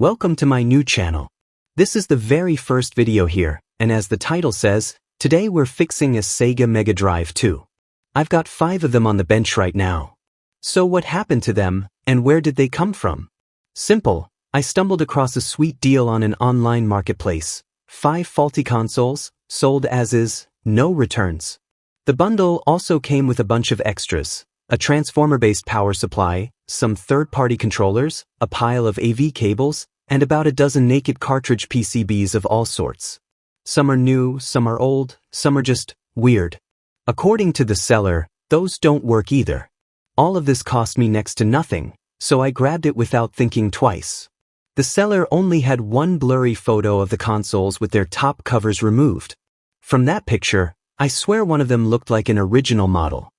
Welcome to my new channel. This is the very first video here, and as the title says, today we're fixing a Sega Mega Drive 2. I've got 5 of them on the bench right now. So what happened to them, and where did they come from? Simple, I stumbled across a sweet deal on an online marketplace. 5 faulty consoles, sold as is, no returns. The bundle also came with a bunch of extras, a transformer-based power supply, some third-party controllers, a pile of AV cables, and about a dozen naked cartridge PCBs of all sorts. Some are new, some are old, some are just weird. According to the seller, those don't work either. All of this cost me next to nothing, so I grabbed it without thinking twice. The seller only had one blurry photo of the consoles with their top covers removed. From that picture, I swear one of them looked like an original model.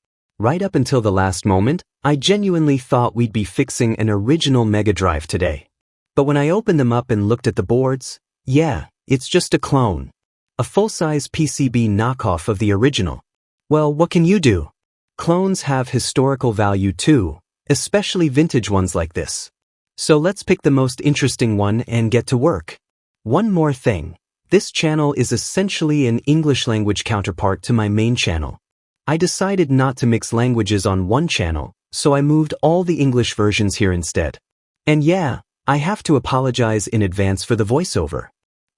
Right up until the last moment, I genuinely thought we'd be fixing an original Mega Drive today. But when I opened them up and looked at the boards, yeah, it's just a clone. A full-size PCB knockoff of the original. Well, what can you do? Clones have historical value too, especially vintage ones like this. So let's pick the most interesting one and get to work. One more thing. This channel is essentially an English language counterpart to my main channel. I decided not to mix languages on one channel, so I moved all the English versions here instead. And yeah, I have to apologize in advance for the voiceover.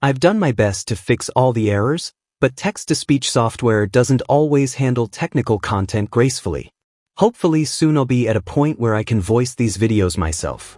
I've done my best to fix all the errors, but text-to-speech software doesn't always handle technical content gracefully. Hopefully soon I'll be at a point where I can voice these videos myself.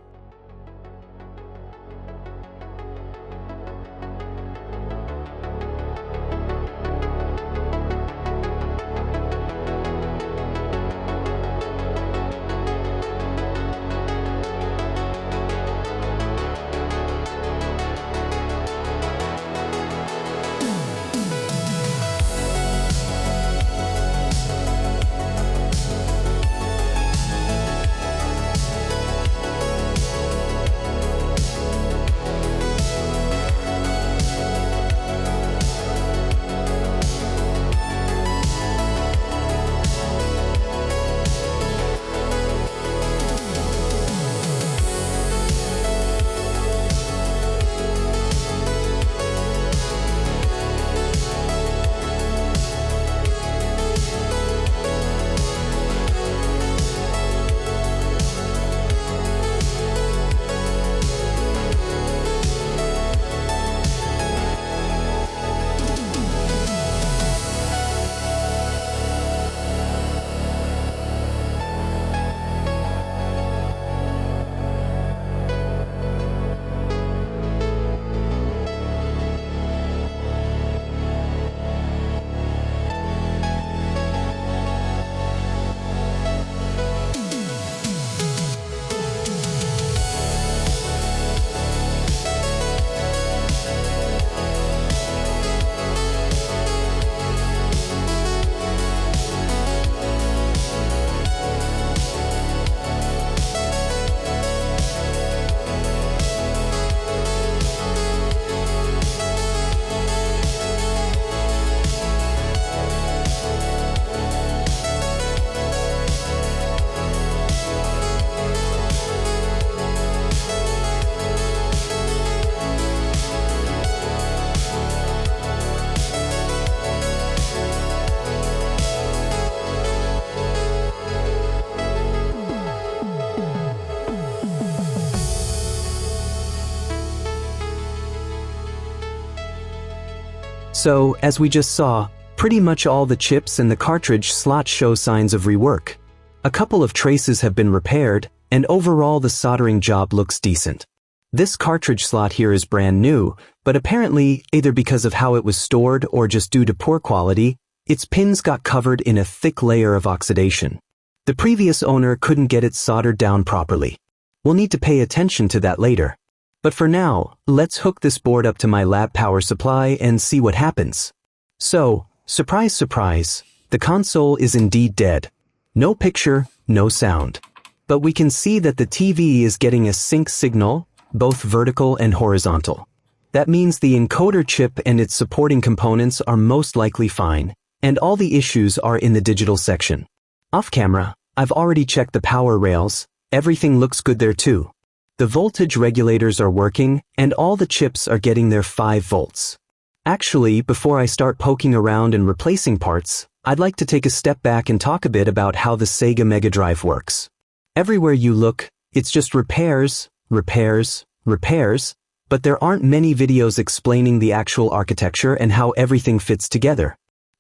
So, as we just saw, pretty much all the chips and the cartridge slot show signs of rework. A couple of traces have been repaired, and overall the soldering job looks decent. This cartridge slot here is brand new, but apparently, either because of how it was stored or just due to poor quality, its pins got covered in a thick layer of oxidation. The previous owner couldn't get it soldered down properly. We'll need to pay attention to that later. But for now, let's hook this board up to my lab power supply and see what happens. So, surprise surprise, the console is indeed dead. No picture, no sound. But we can see that the TV is getting a sync signal, both vertical and horizontal. That means the encoder chip and its supporting components are most likely fine, and all the issues are in the digital section. Off camera, I've already checked the power rails, everything looks good there too. The voltage regulators are working, and all the chips are getting their 5 volts. Actually, before I start poking around and replacing parts, I'd like to take a step back and talk a bit about how the Sega Mega Drive works. Everywhere you look, it's just repairs, repairs, repairs, but there aren't many videos explaining the actual architecture and how everything fits together.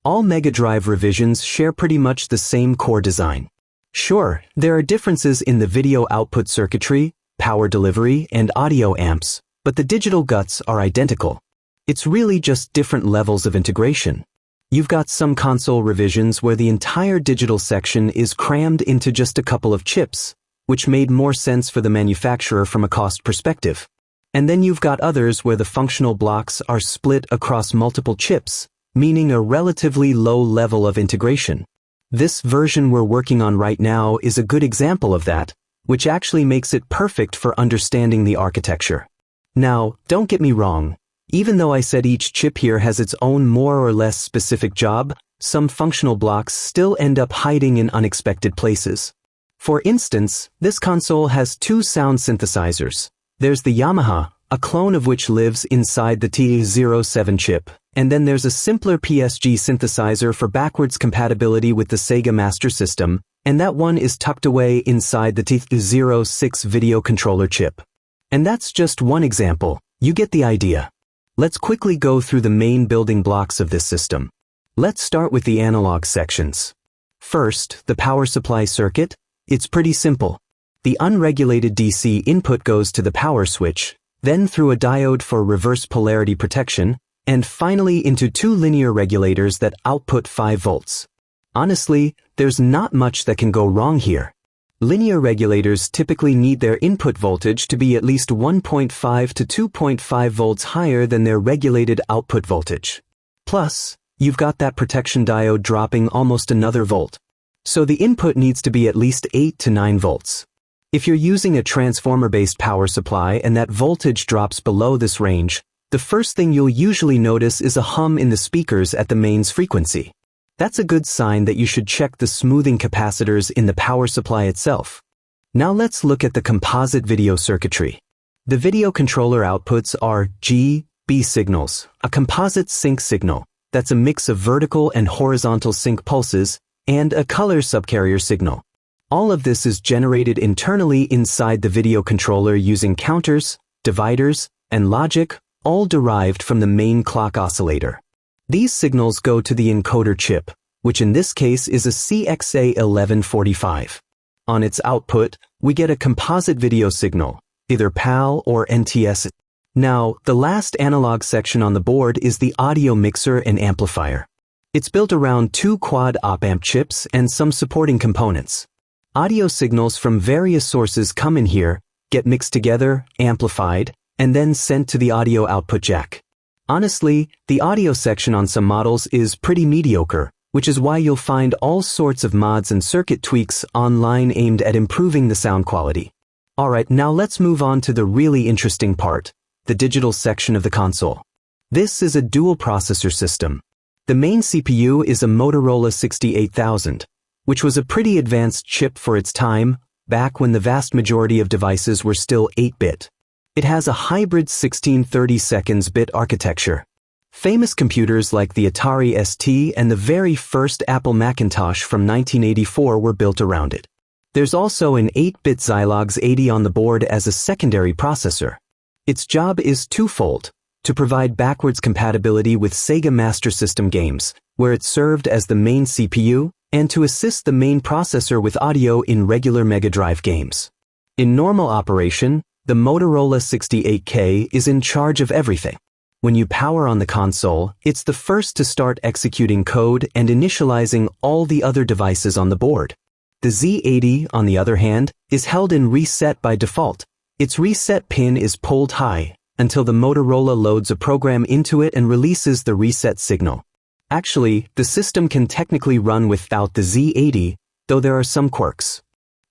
All Mega Drive revisions share pretty much the same core design. Sure, there are differences in the video output circuitry, power delivery, and audio amps, but the digital guts are identical. It's really just different levels of integration. You've got some console revisions where the entire digital section is crammed into just a couple of chips, which made more sense for the manufacturer from a cost perspective. And then you've got others where the functional blocks are split across multiple chips, meaning a relatively low level of integration. This version we're working on right now is a good example of that, which actually makes it perfect for understanding the architecture. Now, don't get me wrong. Even though I said each chip here has its own more or less specific job, some functional blocks still end up hiding in unexpected places. For instance, this console has 2 sound synthesizers. There's the Yamaha, a clone of which lives inside the T07 chip, and then there's a simpler PSG synthesizer for backwards compatibility with the Sega Master System, and that one is tucked away inside the T06 video controller chip. And that's just one example. You get the idea. Let's quickly go through the main building blocks of this system. Let's start with the analog sections. First, the power supply circuit. It's pretty simple. The unregulated DC input goes to the power switch, then through a diode for reverse polarity protection, and finally into 2 linear regulators that output 5 volts. Honestly, there's not much that can go wrong here. Linear regulators typically need their input voltage to be at least 1.5 to 2.5 volts higher than their regulated output voltage. Plus, you've got that protection diode dropping almost another volt. So the input needs to be at least 8 to 9 volts. If you're using a transformer-based power supply and that voltage drops below this range, the first thing you'll usually notice is a hum in the speakers at the mains frequency. That's a good sign that you should check the smoothing capacitors in the power supply itself. Now let's look at the composite video circuitry. The video controller outputs are G/B signals, a composite sync signal that's a mix of vertical and horizontal sync pulses, and a color subcarrier signal. All of this is generated internally inside the video controller using counters, dividers, and logic, all derived from the main clock oscillator. These signals go to the encoder chip, which in this case is a CXA1145. On its output, we get a composite video signal, either PAL or NTSC. Now, the last analog section on the board is the audio mixer and amplifier. It's built around 2 quad op-amp chips and some supporting components. Audio signals from various sources come in here, get mixed together, amplified, and then sent to the audio output jack. Honestly, the audio section on some models is pretty mediocre, which is why you'll find all sorts of mods and circuit tweaks online aimed at improving the sound quality. Alright, now let's move on to the really interesting part, the digital section of the console. This is a dual processor system. The main CPU is a Motorola 68000, which was a pretty advanced chip for its time, back when the vast majority of devices were still 8-bit. It has a hybrid 16/32 architecture. Famous computers like the Atari ST and the very first Apple Macintosh from 1984 were built around it. There's also an 8-bit Zilog Z80 on the board as a secondary processor. Its job is twofold: to provide backwards compatibility with Sega Master System games, where it served as the main CPU, and to assist the main processor with audio in regular Mega Drive games. In normal operation, the Motorola 68K is in charge of everything. When you power on the console, it's the first to start executing code and initializing all the other devices on the board. The Z80, on the other hand, is held in reset by default. Its reset pin is pulled high until the Motorola loads a program into it and releases the reset signal. Actually, the system can technically run without the Z80, though there are some quirks.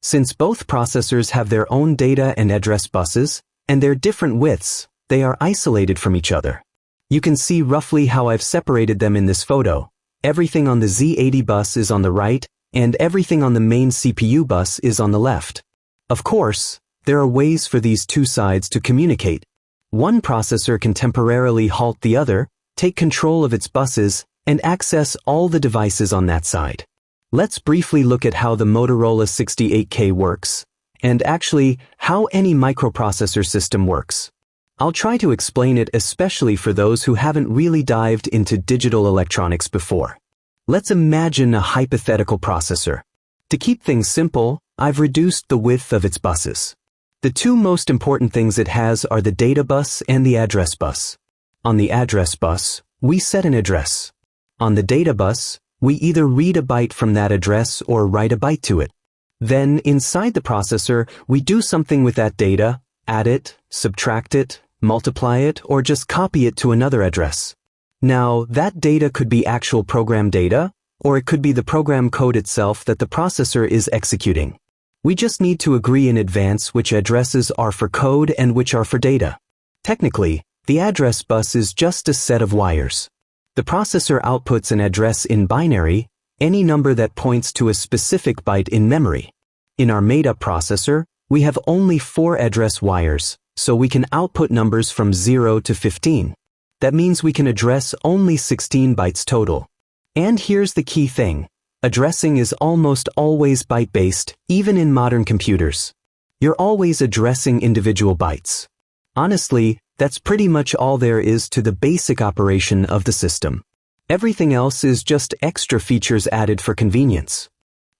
Since both processors have their own data and address buses, and they're different widths, they are isolated from each other. You can see roughly how I've separated them in this photo. Everything on the Z80 bus is on the right, and everything on the main CPU bus is on the left. Of course, there are ways for these two sides to communicate. One processor can temporarily halt the other, take control of its buses, and access all the devices on that side. Let's briefly look at how the Motorola 68K works, and actually how any microprocessor system works. I'll try to explain it especially for those who haven't really dived into digital electronics before. Let's imagine a hypothetical processor. To keep things simple, I've reduced the width of its buses. The two most important things it has are the data bus and the address bus. On the address bus, we set an address. On the data bus, we either read a byte from that address or write a byte to it. Then, inside the processor, we do something with that data, add it, subtract it, multiply it, or just copy it to another address. Now, that data could be actual program data, or it could be the program code itself that the processor is executing. We just need to agree in advance which addresses are for code and which are for data. Technically, the address bus is just a set of wires. The processor outputs an address in binary, any number that points to a specific byte in memory. In our made-up processor, we have only 4 address wires, so we can output numbers from 0 to 15. That means we can address only 16 bytes total. And here's the key thing. Addressing is almost always byte-based, even in modern computers. You're always addressing individual bytes. Honestly, that's pretty much all there is to the basic operation of the system. Everything else is just extra features added for convenience.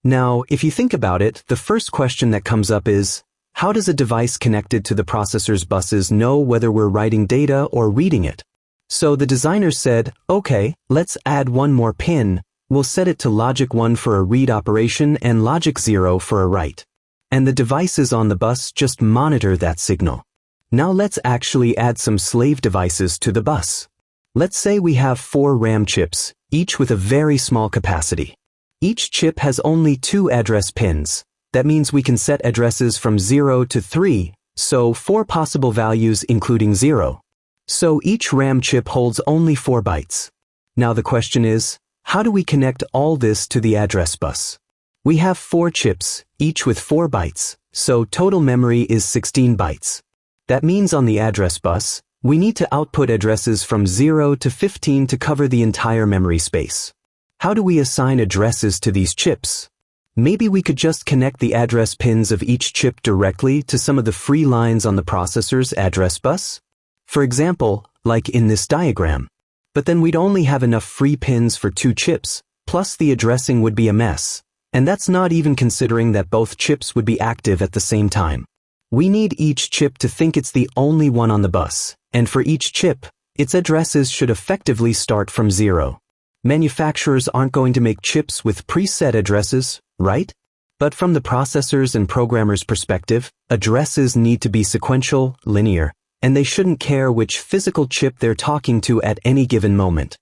Now, if you think about it, the first question that comes up is, how does a device connected to the processor's buses know whether we're writing data or reading it? So the designers said, okay, let's add one more pin. We'll set it to logic 1 for a read operation and logic 0 for a write. And the devices on the bus just monitor that signal. Now let's actually add some slave devices to the bus. Let's say we have 4 RAM chips, each with a very small capacity. Each chip has only 2 address pins. That means we can set addresses from 0 to 3, so 4 possible values including 0. So each RAM chip holds only 4 bytes. Now the question is, how do we connect all this to the address bus? We have 4 chips, each with 4 bytes, so total memory is 16 bytes. That means on the address bus, we need to output addresses from 0 to 15 to cover the entire memory space. How do we assign addresses to these chips? Maybe we could just connect the address pins of each chip directly to some of the free lines on the processor's address bus? For example, like in this diagram. But then we'd only have enough free pins for 2 chips, plus the addressing would be a mess. And that's not even considering that both chips would be active at the same time. We need each chip to think it's the only one on the bus, and for each chip, its addresses should effectively start from 0. Manufacturers aren't going to make chips with preset addresses, right? But from the processor's and programmer's perspective, addresses need to be sequential, linear, and they shouldn't care which physical chip they're talking to at any given moment.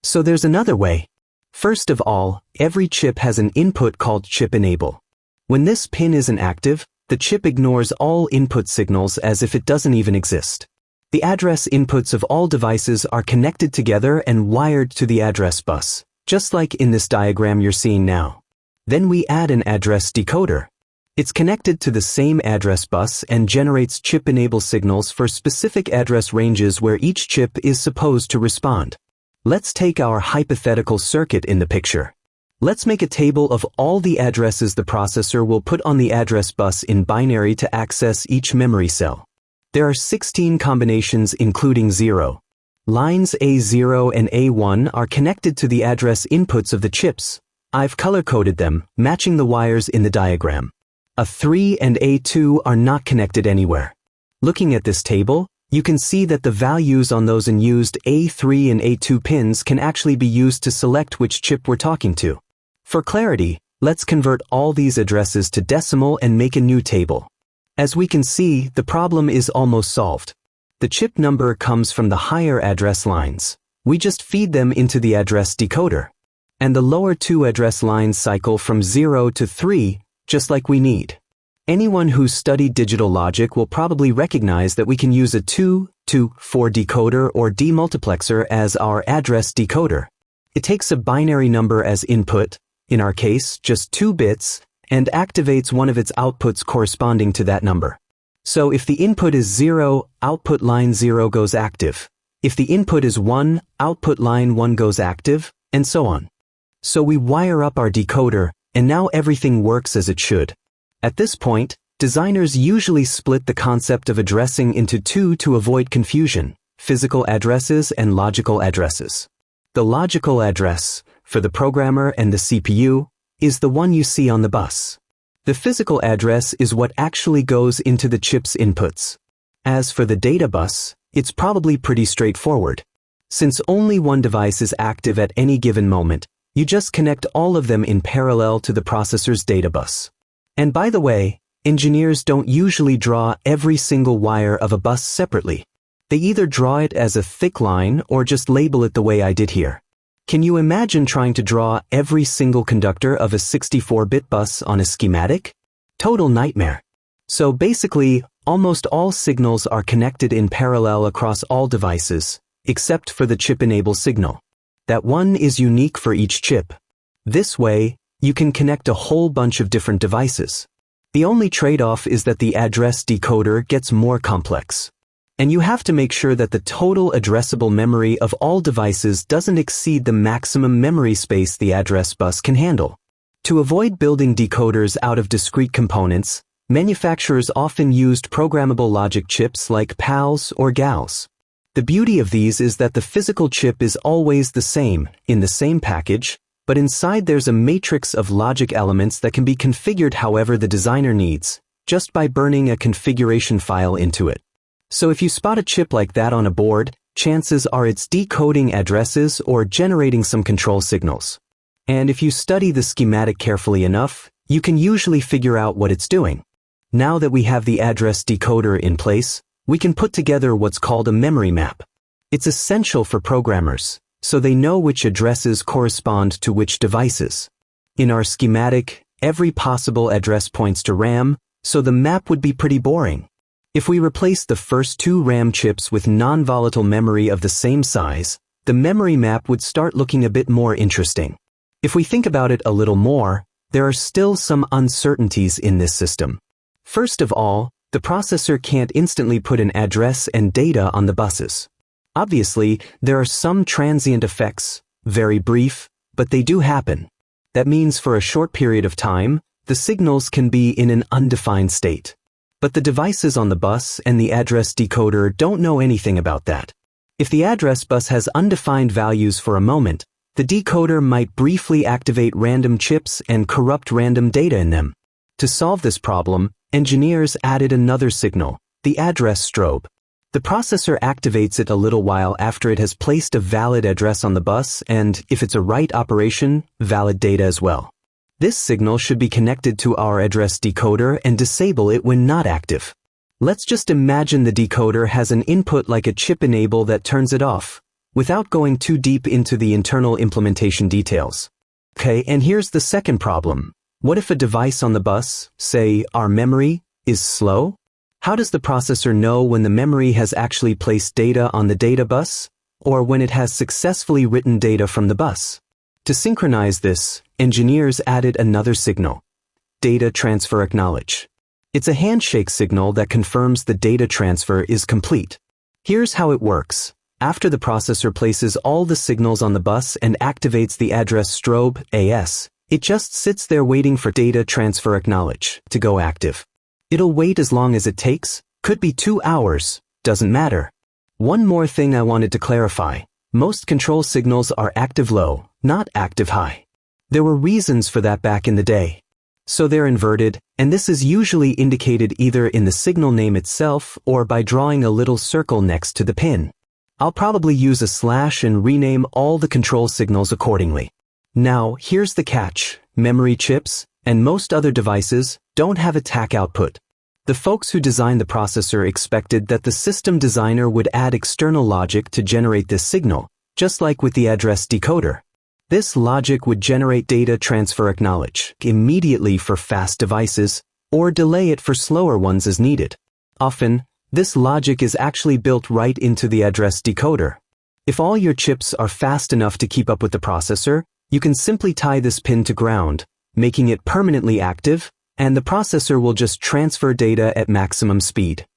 So there's another way. First of all, every chip has an input called chip enable. When this pin isn't active, the chip ignores all input signals as if it doesn't even exist. The address inputs of all devices are connected together and wired to the address bus, just like in this diagram you're seeing now. Then we add an address decoder. It's connected to the same address bus and generates chip enable signals for specific address ranges where each chip is supposed to respond. Let's take our hypothetical circuit in the picture. Let's make a table of all the addresses the processor will put on the address bus in binary to access each memory cell. There are 16 combinations including 0. Lines A0 and A1 are connected to the address inputs of the chips. I've color-coded them, matching the wires in the diagram. A3 and A2 are not connected anywhere. Looking at this table, you can see that the values on those unused A3 and A2 pins can actually be used to select which chip we're talking to. For clarity, let's convert all these addresses to decimal and make a new table. As we can see, the problem is almost solved. The chip number comes from the higher address lines. We just feed them into the address decoder. And the lower 2 address lines cycle from 0 to 3, just like we need. Anyone who's studied digital logic will probably recognize that we can use a 2 to 4 decoder or demultiplexer as our address decoder. It takes a binary number as input, in our case just 2 bits, and activates one of its outputs corresponding to that number. So if the input is 0, output line 0 goes active. If the input is 1, output line 1 goes active, and so on. So we wire up our decoder, and now everything works as it should. At this point, designers usually split the concept of addressing into two to avoid confusion: physical addresses and logical addresses. The logical address, for the programmer and the CPU, is the one you see on the bus. The physical address is what actually goes into the chip's inputs. As for the data bus, it's probably pretty straightforward. Since only one device is active at any given moment, you just connect all of them in parallel to the processor's data bus. And by the way, engineers don't usually draw every single wire of a bus separately. They either draw it as a thick line or just label it the way I did here. Can you imagine trying to draw every single conductor of a 64-bit bus on a schematic? Total nightmare. So basically, almost all signals are connected in parallel across all devices, except for the chip-enable signal. That one is unique for each chip. This way, you can connect a whole bunch of different devices. The only trade-off is that the address decoder gets more complex. And you have to make sure that the total addressable memory of all devices doesn't exceed the maximum memory space the address bus can handle. To avoid building decoders out of discrete components, manufacturers often used programmable logic chips like PALs or GALs. The beauty of these is that the physical chip is always the same, in the same package, but inside there's a matrix of logic elements that can be configured however the designer needs, just by burning a configuration file into it. So if you spot a chip like that on a board, chances are it's decoding addresses or generating some control signals. And if you study the schematic carefully enough, you can usually figure out what it's doing. Now that we have the address decoder in place, we can put together what's called a memory map. It's essential for programmers, so they know which addresses correspond to which devices. In our schematic, every possible address points to RAM, so the map would be pretty boring. If we replace the first two RAM chips with non-volatile memory of the same size, the memory map would start looking a bit more interesting. If we think about it a little more, there are still some uncertainties in this system. First of all, the processor can't instantly put an address and data on the buses. Obviously, there are some transient effects, very brief, but they do happen. That means for a short period of time, the signals can be in an undefined state. But the devices on the bus and the address decoder don't know anything about that. If the address bus has undefined values for a moment, the decoder might briefly activate random chips and corrupt random data in them. To solve this problem, engineers added another signal, the address strobe. The processor activates it a little while after it has placed a valid address on the bus and, if it's a write operation, valid data as well. This signal should be connected to our address decoder and disable it when not active. Let's just imagine the decoder has an input like a chip enable that turns it off, without going too deep into the internal implementation details. Okay, and here's the second problem. What if a device on the bus, say our memory, is slow? How does the processor know when the memory has actually placed data on the data bus, or when it has successfully written data from the bus? To synchronize this, engineers added another signal, data transfer acknowledge. It's a handshake signal that confirms the data transfer is complete. Here's how it works. After the processor places all the signals on the bus and activates the address strobe, AS, it just sits there waiting for data transfer acknowledge to go active. It'll wait as long as it takes, could be 2 hours, doesn't matter. One more thing I wanted to clarify. Most control signals are active low, not active high. There were reasons for that back in the day. So they're inverted, and this is usually indicated either in the signal name itself or by drawing a little circle next to the pin. I'll probably use a slash and rename all the control signals accordingly. Now, here's the catch. Memory chips, and most other devices, don't have a TAC output. The folks who designed the processor expected that the system designer would add external logic to generate this signal, just like with the address decoder. This logic would generate data transfer acknowledge immediately for fast devices, or delay it for slower ones as needed. Often, this logic is actually built right into the address decoder. If all your chips are fast enough to keep up with the processor, you can simply tie this pin to ground, making it permanently active, and the processor will just transfer data at maximum speed.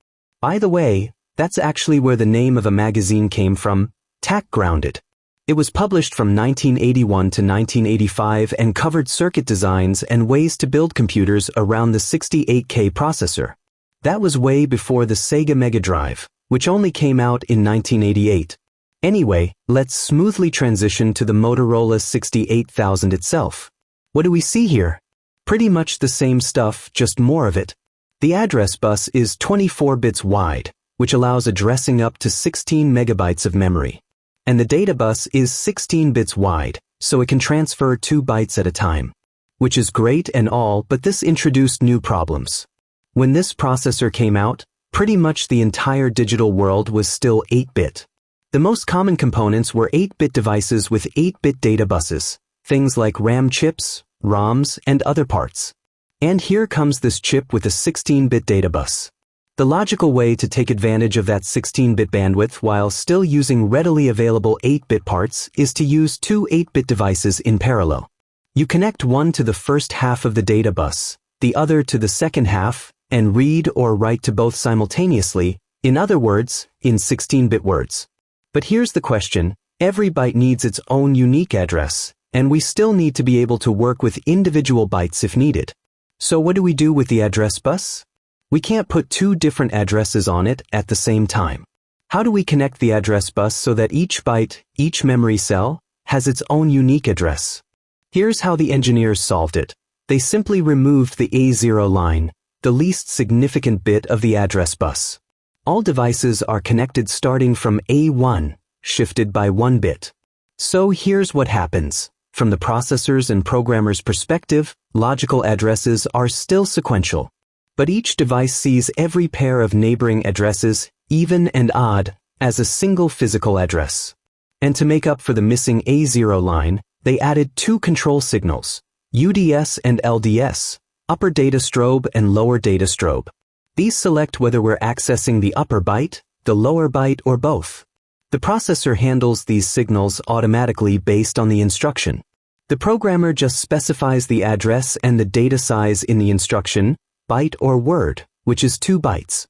By the way, that's actually where the name of a magazine came from, Tack Grounded. It was published from 1981 to 1985 and covered circuit designs and ways to build computers around the 68K processor. That was way before the Sega Mega Drive, which only came out in 1988. Anyway, let's smoothly transition to the Motorola 68000 itself. What do we see here? Pretty much the same stuff, just more of it. The address bus is 24 bits wide, which allows addressing up to 16 megabytes of memory. And the data bus is 16 bits wide, so it can transfer 2 bytes at a time. Which is great and all, but this introduced new problems. When this processor came out, pretty much the entire digital world was still 8-bit. The most common components were 8-bit devices with 8-bit data buses, things like RAM chips, ROMs, and other parts. And here comes this chip with a 16-bit data bus. The logical way to take advantage of that 16-bit bandwidth while still using readily available 8-bit parts is to use 2 8-bit devices in parallel. You connect one to the first half of the data bus, the other to the second half, and read or write to both simultaneously, in other words, in 16-bit words. But here's the question, every byte needs its own unique address, and we still need to be able to work with individual bytes if needed. So what do we do with the address bus? We can't put 2 different addresses on it at the same time. How do we connect the address bus so that each byte, each memory cell, has its own unique address? Here's how the engineers solved it. They simply removed the A0 line, the least significant bit of the address bus. All devices are connected starting from A1, shifted by 1 bit. So here's what happens. From the processor's and programmer's perspective, logical addresses are still sequential. But each device sees every pair of neighboring addresses, even and odd, as a single physical address. And to make up for the missing A0 line, they added 2 control signals, UDS and LDS, upper data strobe and lower data strobe. These select whether we're accessing the upper byte, the lower byte, or both. The processor handles these signals automatically based on the instruction. The programmer just specifies the address and the data size in the instruction, byte or word, which is 2 bytes.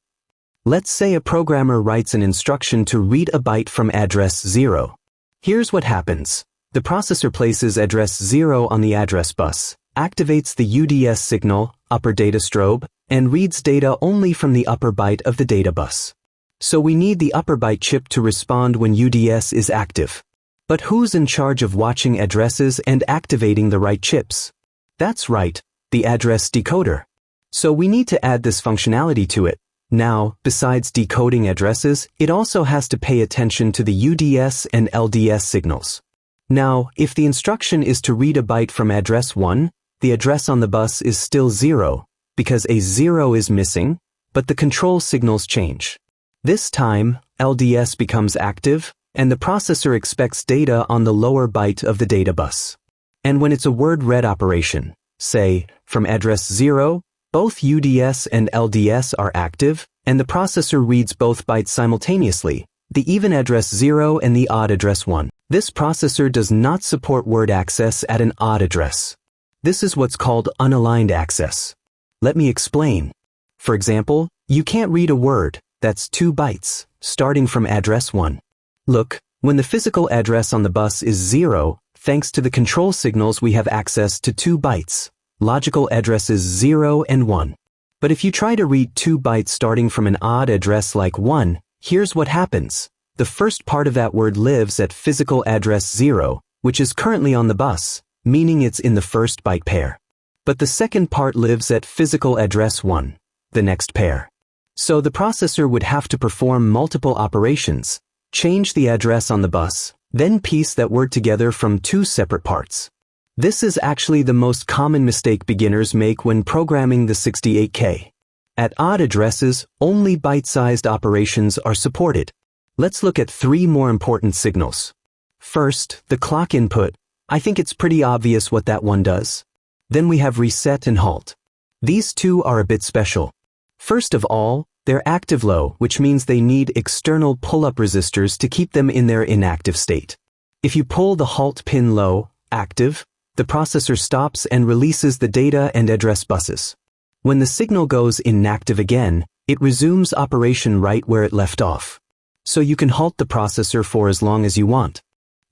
Let's say a programmer writes an instruction to read a byte from address 0. Here's what happens. The processor places address 0 on the address bus, activates the UDS signal, upper data strobe, and reads data only from the upper byte of the data bus. So we need the upper byte chip to respond when UDS is active. But who's in charge of watching addresses and activating the right chips? That's right, the address decoder. So we need to add this functionality to it. Now, besides decoding addresses, it also has to pay attention to the UDS and LDS signals. Now, if the instruction is to read a byte from address 1, the address on the bus is still 0, because a 0 is missing, but the control signals change. This time, LDS becomes active, and the processor expects data on the lower byte of the data bus. And when it's a word read operation, say, from address 0, both UDS and LDS are active, and the processor reads both bytes simultaneously, the even address 0 and the odd address 1. This processor does not support word access at an odd address. This is what's called unaligned access. Let me explain. For example, you can't read a word, that's 2 bytes, starting from address 1. Look, when the physical address on the bus is 0, thanks to the control signals we have access to 2 bytes. Logical addresses 0 and 1. But if you try to read 2 bytes starting from an odd address like 1, here's what happens. The first part of that word lives at physical address 0, which is currently on the bus, meaning it's in the first byte pair. But the second part lives at physical address 1, the next pair. So the processor would have to perform multiple operations, change the address on the bus, then piece that word together from 2 separate parts. This is actually the most common mistake beginners make when programming the 68K. At odd addresses, only byte-sized operations are supported. Let's look at 3 more important signals. First, the clock input. I think it's pretty obvious what that one does. Then we have reset and halt. These 2 are a bit special. First of all, they're active low, which means they need external pull-up resistors to keep them in their inactive state. If you pull the halt pin low, active, the processor stops and releases the data and address buses. When the signal goes inactive again, it resumes operation right where it left off. So you can halt the processor for as long as you want.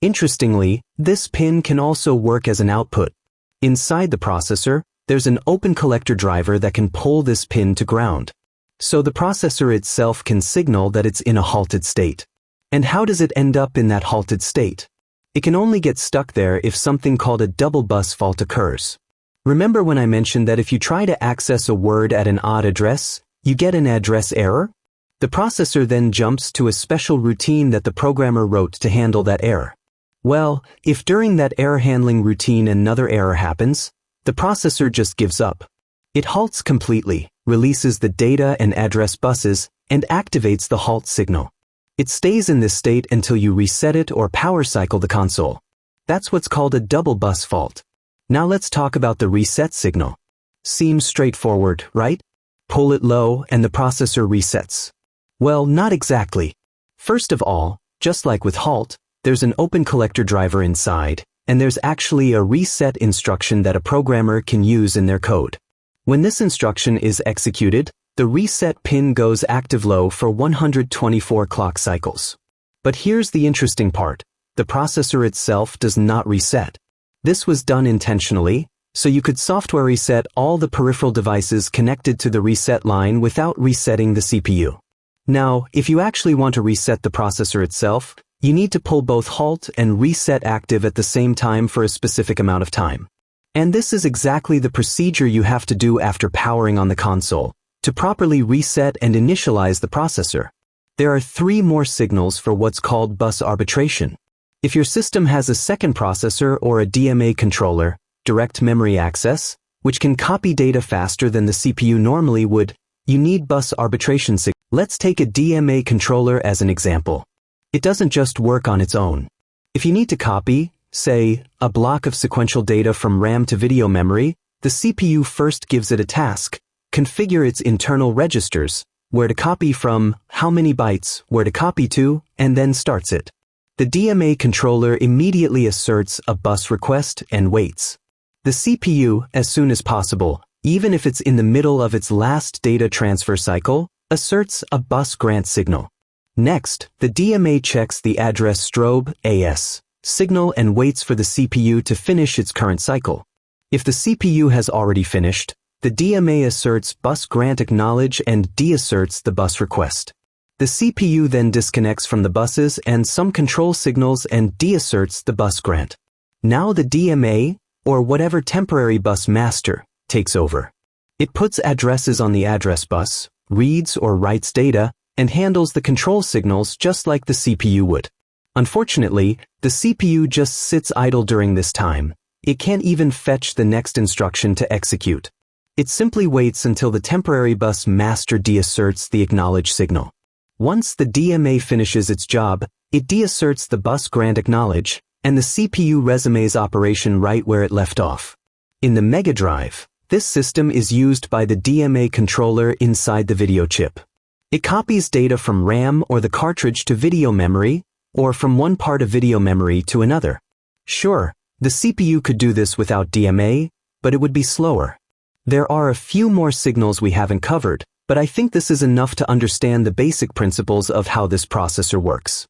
Interestingly, this pin can also work as an output. Inside the processor, there's an open collector driver that can pull this pin to ground. So the processor itself can signal that it's in a halted state. And how does it end up in that halted state? It can only get stuck there if something called a double bus fault occurs. Remember when I mentioned that if you try to access a word at an odd address, you get an address error? The processor then jumps to a special routine that the programmer wrote to handle that error. Well, if during that error handling routine another error happens, the processor just gives up. It halts completely, releases the data and address buses, and activates the halt signal. It stays in this state until you reset it or power cycle the console. That's what's called a double bus fault. Now let's talk about the reset signal. Seems straightforward, right? Pull it low and the processor resets. Well, not exactly. First of all, just like with halt, there's an open collector driver inside, and there's actually a reset instruction that a programmer can use in their code. When this instruction is executed, the reset pin goes active low for 124 clock cycles. But here's the interesting part. The processor itself does not reset. This was done intentionally, so you could software reset all the peripheral devices connected to the reset line without resetting the CPU. Now, if you actually want to reset the processor itself, you need to pull both halt and reset active at the same time for a specific amount of time. And this is exactly the procedure you have to do after powering on the console, to properly reset and initialize the processor. There are 3 more signals for what's called bus arbitration. If your system has a second processor or a DMA controller, direct memory access, which can copy data faster than the CPU normally would, you need bus arbitration signals. Let's take a DMA controller as an example. It doesn't just work on its own. If you need to copy, say, a block of sequential data from RAM to video memory, the CPU first gives it a task: configure its internal registers, where to copy from, how many bytes, where to copy to, and then starts it. The DMA controller immediately asserts a bus request and waits. The CPU, as soon as possible, even if it's in the middle of its last data transfer cycle, asserts a bus grant signal. Next, the DMA checks the address strobe AS signal and waits for the CPU to finish its current cycle. If the CPU has already finished, the DMA asserts bus grant acknowledge and deasserts the bus request. The CPU then disconnects from the buses and some control signals and deasserts the bus grant. Now the DMA, or whatever temporary bus master, takes over. It puts addresses on the address bus, reads or writes data, and handles the control signals just like the CPU would. Unfortunately, the CPU just sits idle during this time. It can't even fetch the next instruction to execute. It simply waits until the temporary bus master deasserts the acknowledge signal. Once the DMA finishes its job, it deasserts the bus grant acknowledge, and the CPU resumes operation right where it left off. In the Mega Drive, this system is used by the DMA controller inside the video chip. It copies data from RAM or the cartridge to video memory, or from one part of video memory to another. Sure, the CPU could do this without DMA, but it would be slower. There are a few more signals we haven't covered, but I think this is enough to understand the basic principles of how this processor works.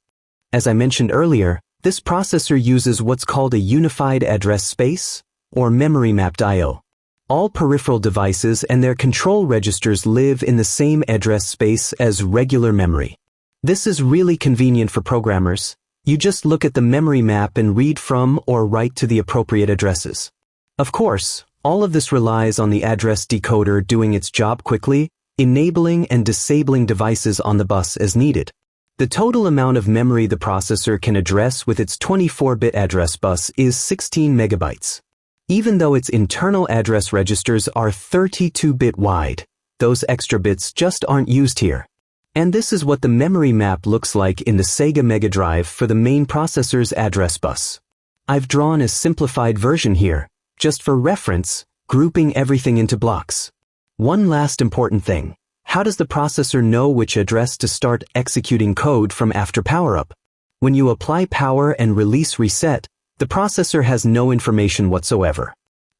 As I mentioned earlier, this processor uses what's called a unified address space, or memory mapped I/O. All peripheral devices and their control registers live in the same address space as regular memory. This is really convenient for programmers. You just look at the memory map and read from or write to the appropriate addresses. Of course, all of this relies on the address decoder doing its job quickly, enabling and disabling devices on the bus as needed. The total amount of memory the processor can address with its 24-bit address bus is 16 megabytes. Even though its internal address registers are 32-bit wide, those extra bits just aren't used here. And this is what the memory map looks like in the Sega Mega Drive for the main processor's address bus. I've drawn a simplified version here, just for reference, grouping everything into blocks. One last important thing. How does the processor know which address to start executing code from after power-up? When you apply power and release reset, the processor has no information whatsoever.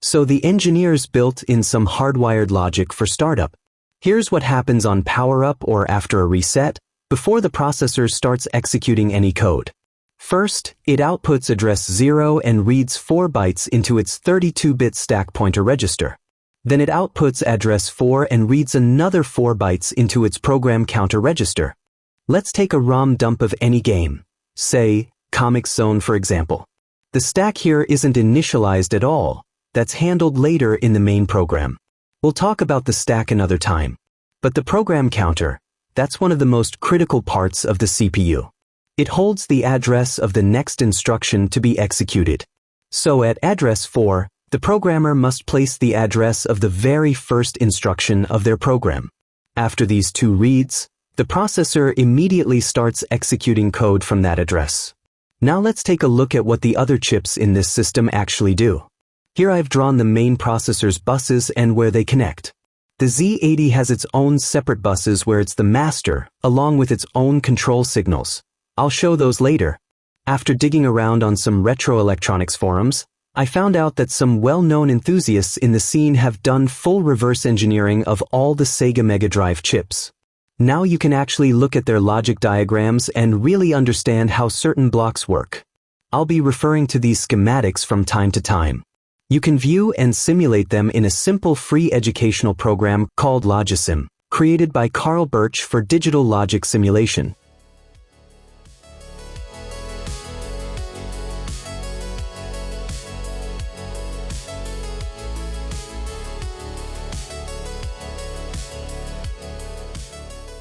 So the engineers built in some hardwired logic for startup. Here's what happens on power-up or after a reset, before the processor starts executing any code. First, it outputs address 0 and reads 4 bytes into its 32-bit stack pointer register. Then it outputs address 4 and reads another 4 bytes into its program counter register. Let's take a ROM dump of any game, say, Comic Zone for example. The stack here isn't initialized at all. That's handled later in the main program. We'll talk about the stack another time. But the program counter, that's one of the most critical parts of the CPU. It holds the address of the next instruction to be executed. So at address 4, the programmer must place the address of the very first instruction of their program. After these 2 reads, the processor immediately starts executing code from that address. Now let's take a look at what the other chips in this system actually do. Here I've drawn the main processor's buses and where they connect. The Z80 has its own separate buses where it's the master, along with its own control signals. I'll show those later. After digging around on some retro electronics forums, I found out that some well-known enthusiasts in the scene have done full reverse engineering of all the Sega Mega Drive chips. Now you can actually look at their logic diagrams and really understand how certain blocks work. I'll be referring to these schematics from time to time. You can view and simulate them in a simple free educational program called Logisim, created by Carl Birch for digital logic simulation.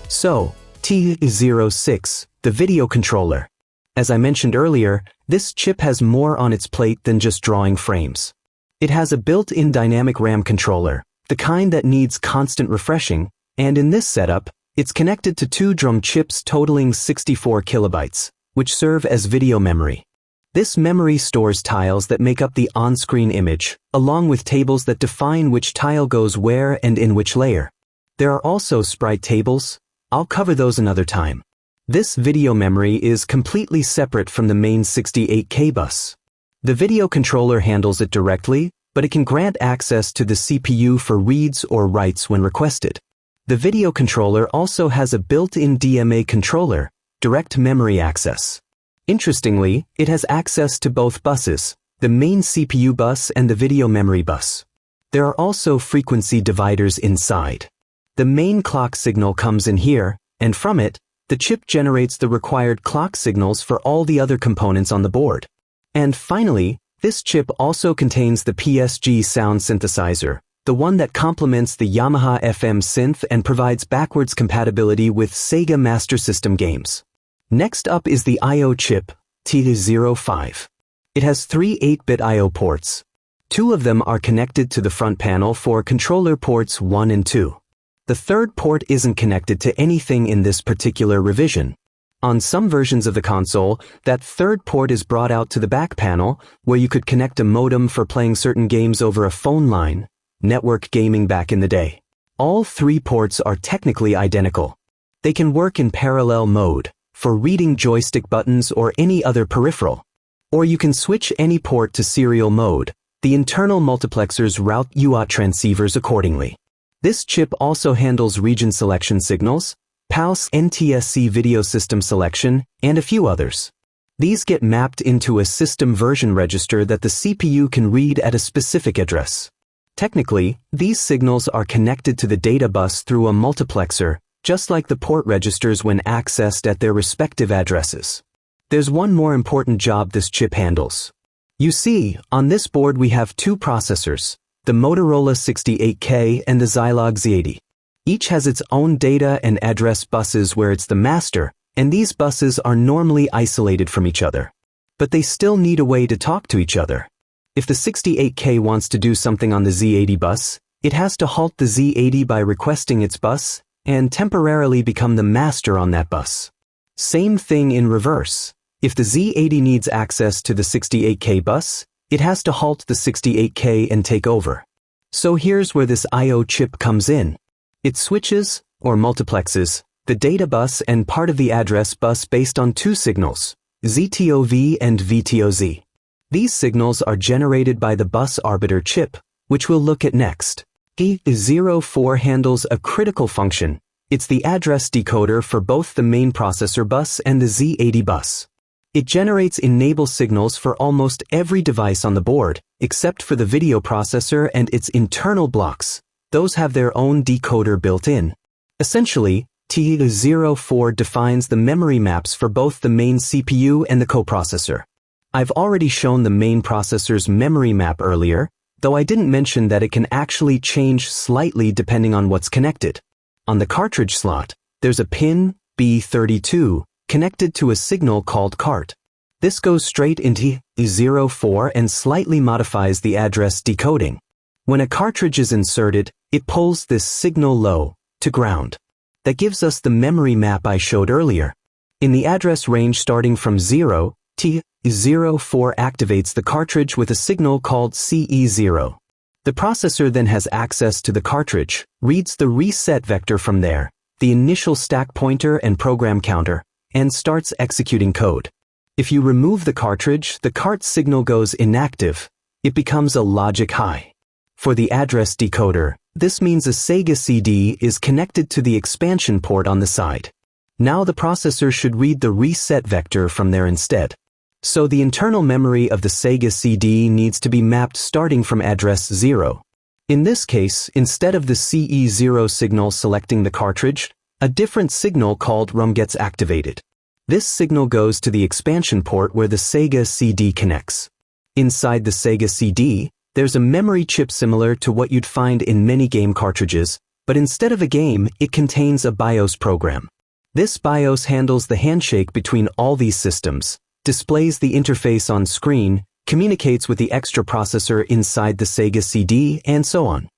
So, T06, the video controller. As I mentioned earlier, this chip has more on its plate than just drawing frames. It has a built-in dynamic RAM controller, the kind that needs constant refreshing, and in this setup, it's connected to 2 drum chips totaling 64 kilobytes, which serve as video memory. This memory stores tiles that make up the on-screen image, along with tables that define which tile goes where and in which layer. There are also sprite tables. I'll cover those another time. This video memory is completely separate from the main 68K bus. The video controller handles it directly, but it can grant access to the CPU for reads or writes when requested. The video controller also has a built-in DMA controller, direct memory access. Interestingly, it has access to both buses, the main CPU bus and the video memory bus. There are also frequency dividers inside. The main clock signal comes in here, and from it, the chip generates the required clock signals for all the other components on the board. And finally, this chip also contains the PSG sound synthesizer, the one that complements the Yamaha FM synth and provides backwards compatibility with Sega Master System games. Next up is the I/O chip, T05. It has 3 8-bit I/O ports. 2 of them are connected to the front panel for controller ports 1 and 2. The third port isn't connected to anything in this particular revision. On some versions of the console, that third port is brought out to the back panel, where you could connect a modem for playing certain games over a phone line, network gaming back in the day. All 3 ports are technically identical. They can work in parallel mode, for reading joystick buttons or any other peripheral. Or you can switch any port to serial mode. The internal multiplexers route UART transceivers accordingly. This chip also handles region selection signals, PALS NTSC video system selection, and a few others. These get mapped into a system version register that the CPU can read at a specific address. Technically, these signals are connected to the data bus through a multiplexer, just like the port registers when accessed at their respective addresses. There's one more important job this chip handles. You see, on this board we have 2 processors, the Motorola 68K and the Zilog Z80. Each has its own data and address buses where it's the master, and these buses are normally isolated from each other. But they still need a way to talk to each other. If the 68K wants to do something on the Z80 bus, it has to halt the Z80 by requesting its bus and temporarily become the master on that bus. Same thing in reverse. If the Z80 needs access to the 68K bus, it has to halt the 68K and take over. So here's where this I/O chip comes in. It switches, or multiplexes, the data bus and part of the address bus based on 2 signals, ZTOV and VTOZ. These signals are generated by the bus arbiter chip, which we'll look at next. E04 handles a critical function. It's the address decoder for both the main processor bus and the Z80 bus. It generates enable signals for almost every device on the board, except for the video processor and its internal blocks. Those have their own decoder built in. Essentially, T04 defines the memory maps for both the main CPU and the coprocessor. I've already shown the main processor's memory map earlier, though I didn't mention that it can actually change slightly depending on what's connected. On the cartridge slot, there's a pin, B32, connected to a signal called cart. This goes straight into T04 and slightly modifies the address decoding. When a cartridge is inserted, it pulls this signal low, to ground. That gives us the memory map I showed earlier. In the address range starting from 0, T04 activates the cartridge with a signal called CE0. The processor then has access to the cartridge, reads the reset vector from there, the initial stack pointer and program counter, and starts executing code. If you remove the cartridge, the cart signal goes inactive. It becomes a logic high. For the address decoder, this means a Sega CD is connected to the expansion port on the side. Now the processor should read the reset vector from there instead. So the internal memory of the Sega CD needs to be mapped starting from address 0. In this case, instead of the CE0 signal selecting the cartridge, a different signal called ROM gets activated. This signal goes to the expansion port where the Sega CD connects. Inside the Sega CD, there's a memory chip similar to what you'd find in many game cartridges, but instead of a game, it contains a BIOS program. This BIOS handles the handshake between all these systems, displays the interface on screen, communicates with the extra processor inside the Sega CD, and so on.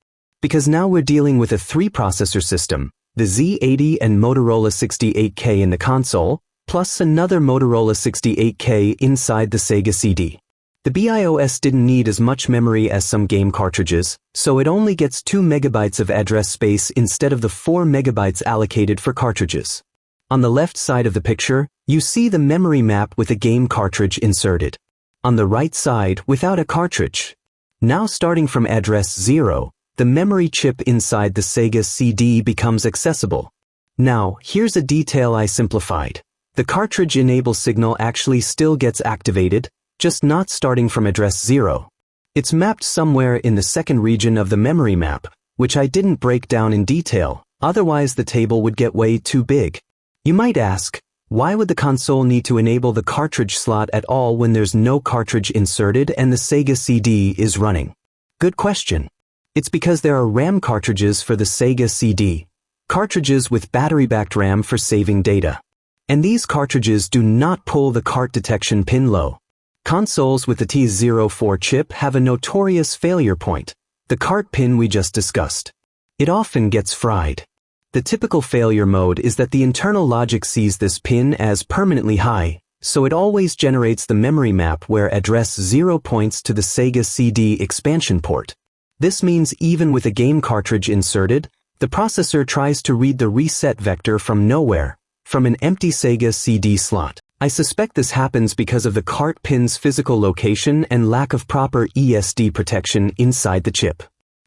Because now we're dealing with a 3-processor system, the Z80 and Motorola 68K in the console, plus another Motorola 68K inside the Sega CD. The BIOS didn't need as much memory as some game cartridges, so it only gets 2 megabytes of address space instead of the 4 megabytes allocated for cartridges. On the left side of the picture, you see the memory map with a game cartridge inserted. On the right side, without a cartridge. Now starting from address 0, the memory chip inside the Sega CD becomes accessible. Now, here's a detail I simplified. The cartridge enable signal actually still gets activated, just not starting from address 0. It's mapped somewhere in the second region of the memory map, which I didn't break down in detail, otherwise the table would get way too big. You might ask, why would the console need to enable the cartridge slot at all when there's no cartridge inserted and the Sega CD is running? Good question. It's because there are RAM cartridges for the Sega CD, cartridges with battery-backed RAM for saving data. And these cartridges do not pull the cart detection pin low. Consoles with the T04 chip have a notorious failure point, the cart pin we just discussed. It often gets fried. The typical failure mode is that the internal logic sees this pin as permanently high, so it always generates the memory map where address 0 points to the Sega CD expansion port. This means even with a game cartridge inserted, the processor tries to read the reset vector from nowhere, from an empty Sega CD slot. I suspect this happens because of the cart pin's physical location and lack of proper ESD protection inside the chip.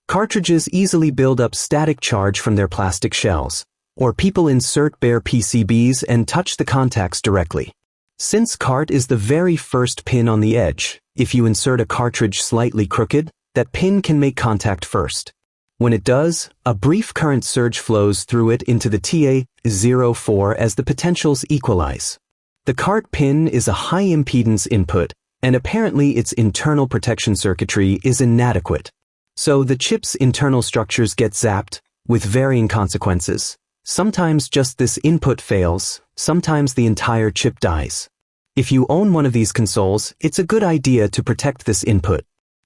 Cartridges easily build up static charge from their plastic shells, or people insert bare PCBs and touch the contacts directly. Since cart is the very first pin on the edge, if you insert a cartridge slightly crooked, that pin can make contact first. When it does, a brief current surge flows through it into the TA04 as the potentials equalize. The cart pin is a high impedance input, and apparently its internal protection circuitry is inadequate. So the chip's internal structures get zapped, with varying consequences. Sometimes just this input fails, sometimes the entire chip dies. If you own one of these consoles, it's a good idea to protect this input.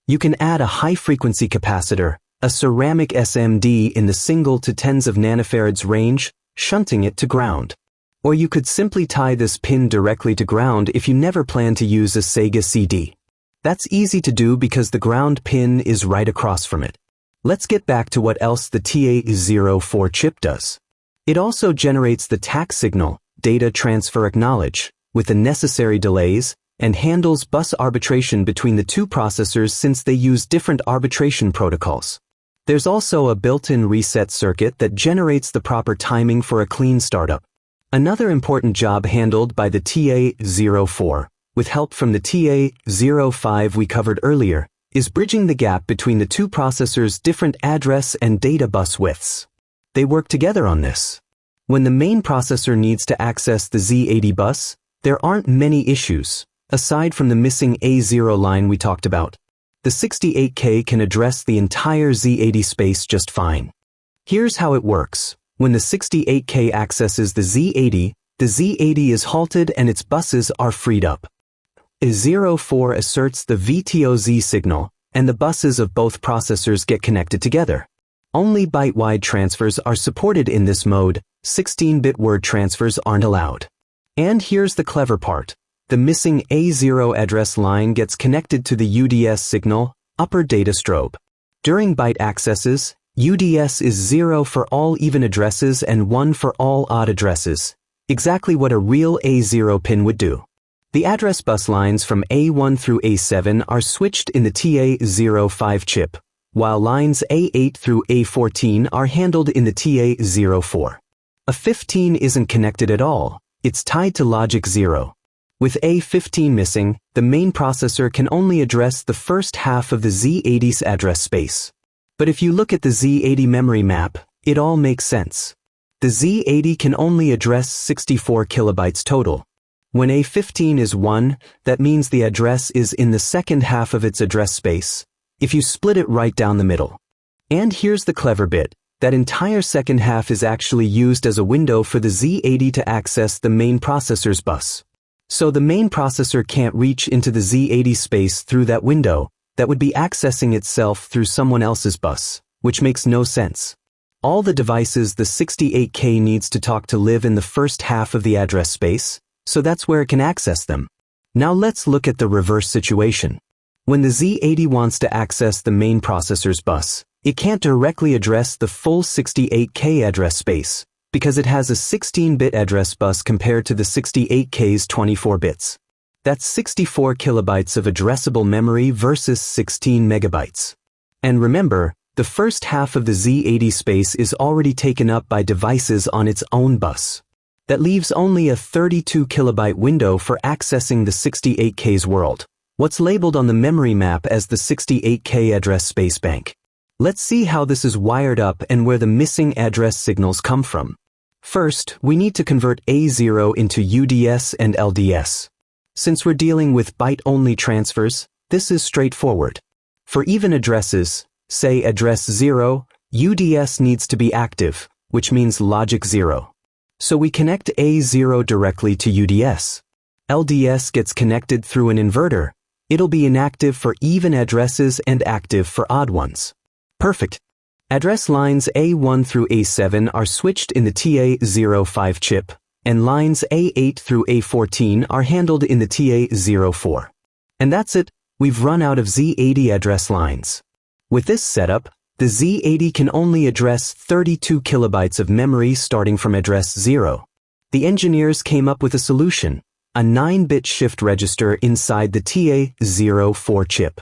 You can add a high-frequency capacitor, a ceramic SMD in the single to tens of nanofarads range, shunting it to ground. Or you could simply tie this pin directly to ground if you never plan to use a Sega CD. That's easy to do because the ground pin is right across from it. Let's get back to what else the TA04 chip does. It also generates the TAC signal, data transfer acknowledge, with the necessary delays, and handles bus arbitration between the two processors since they use different arbitration protocols. There's also a built-in reset circuit that generates the proper timing for a clean startup. Another important job handled by the TA04, with help from the TA05 we covered earlier, is bridging the gap between the two processors' different address and data bus widths. They work together on this. When the main processor needs to access the Z80 bus, there aren't many issues, aside from the missing A0 line we talked about. The 68K can address the entire Z80 space just fine. Here's how it works. When the 68K accesses the Z80 is halted and its buses are freed up. A04 asserts the VTOZ signal, and the buses of both processors get connected together. Only byte-wide transfers are supported in this mode, 16-bit word transfers aren't allowed. And here's the clever part. The missing A0 address line gets connected to the UDS signal, upper data strobe. During byte accesses, UDS is 0 for all even addresses and 1 for all odd addresses, exactly what a real A0 pin would do. The address bus lines from A1 through A7 are switched in the TA05 chip, while lines A8 through A14 are handled in the TA04. A 15 isn't connected at all, it's tied to logic 0. With A15 missing, the main processor can only address the first half of the Z80's address space. But if you look at the Z80 memory map, it all makes sense. The Z80 can only address 64 kilobytes total. When A15 is 1, that means the address is in the second half of its address space, if you split it right down the middle. And here's the clever bit. That entire second half is actually used as a window for the Z80 to access the main processor's bus. So the main processor can't reach into the Z80 space through that window. That would be accessing itself through someone else's bus, which makes no sense. All the devices the 68K needs to talk to live in the first half of the address space, so that's where it can access them. Now let's look at the reverse situation. When the Z80 wants to access the main processor's bus, it can't directly address the full 68K address space, because it has a 16-bit address bus compared to the 68K's 24 bits. That's 64 kilobytes of addressable memory versus 16 megabytes. And remember, the first half of the Z80 space is already taken up by devices on its own bus. That leaves only a 32 kilobyte window for accessing the 68K's world, what's labeled on the memory map as the 68K address space bank. Let's see how this is wired up and where the missing address signals come from. First, we need to convert A0 into UDS and LDS. Since we're dealing with byte-only transfers, this is straightforward. For even addresses, say address 0, UDS needs to be active, which means logic 0. So we connect A0 directly to UDS. LDS gets connected through an inverter. It'll be inactive for even addresses and active for odd ones. Perfect. Address lines A1 through A7 are switched in the TA05 chip, and lines A8 through A14 are handled in the TA04. And that's it, we've run out of Z80 address lines. With this setup, the Z80 can only address 32 kilobytes of memory starting from address 0. The engineers came up with a solution, a 9-bit shift register inside the TA04 chip.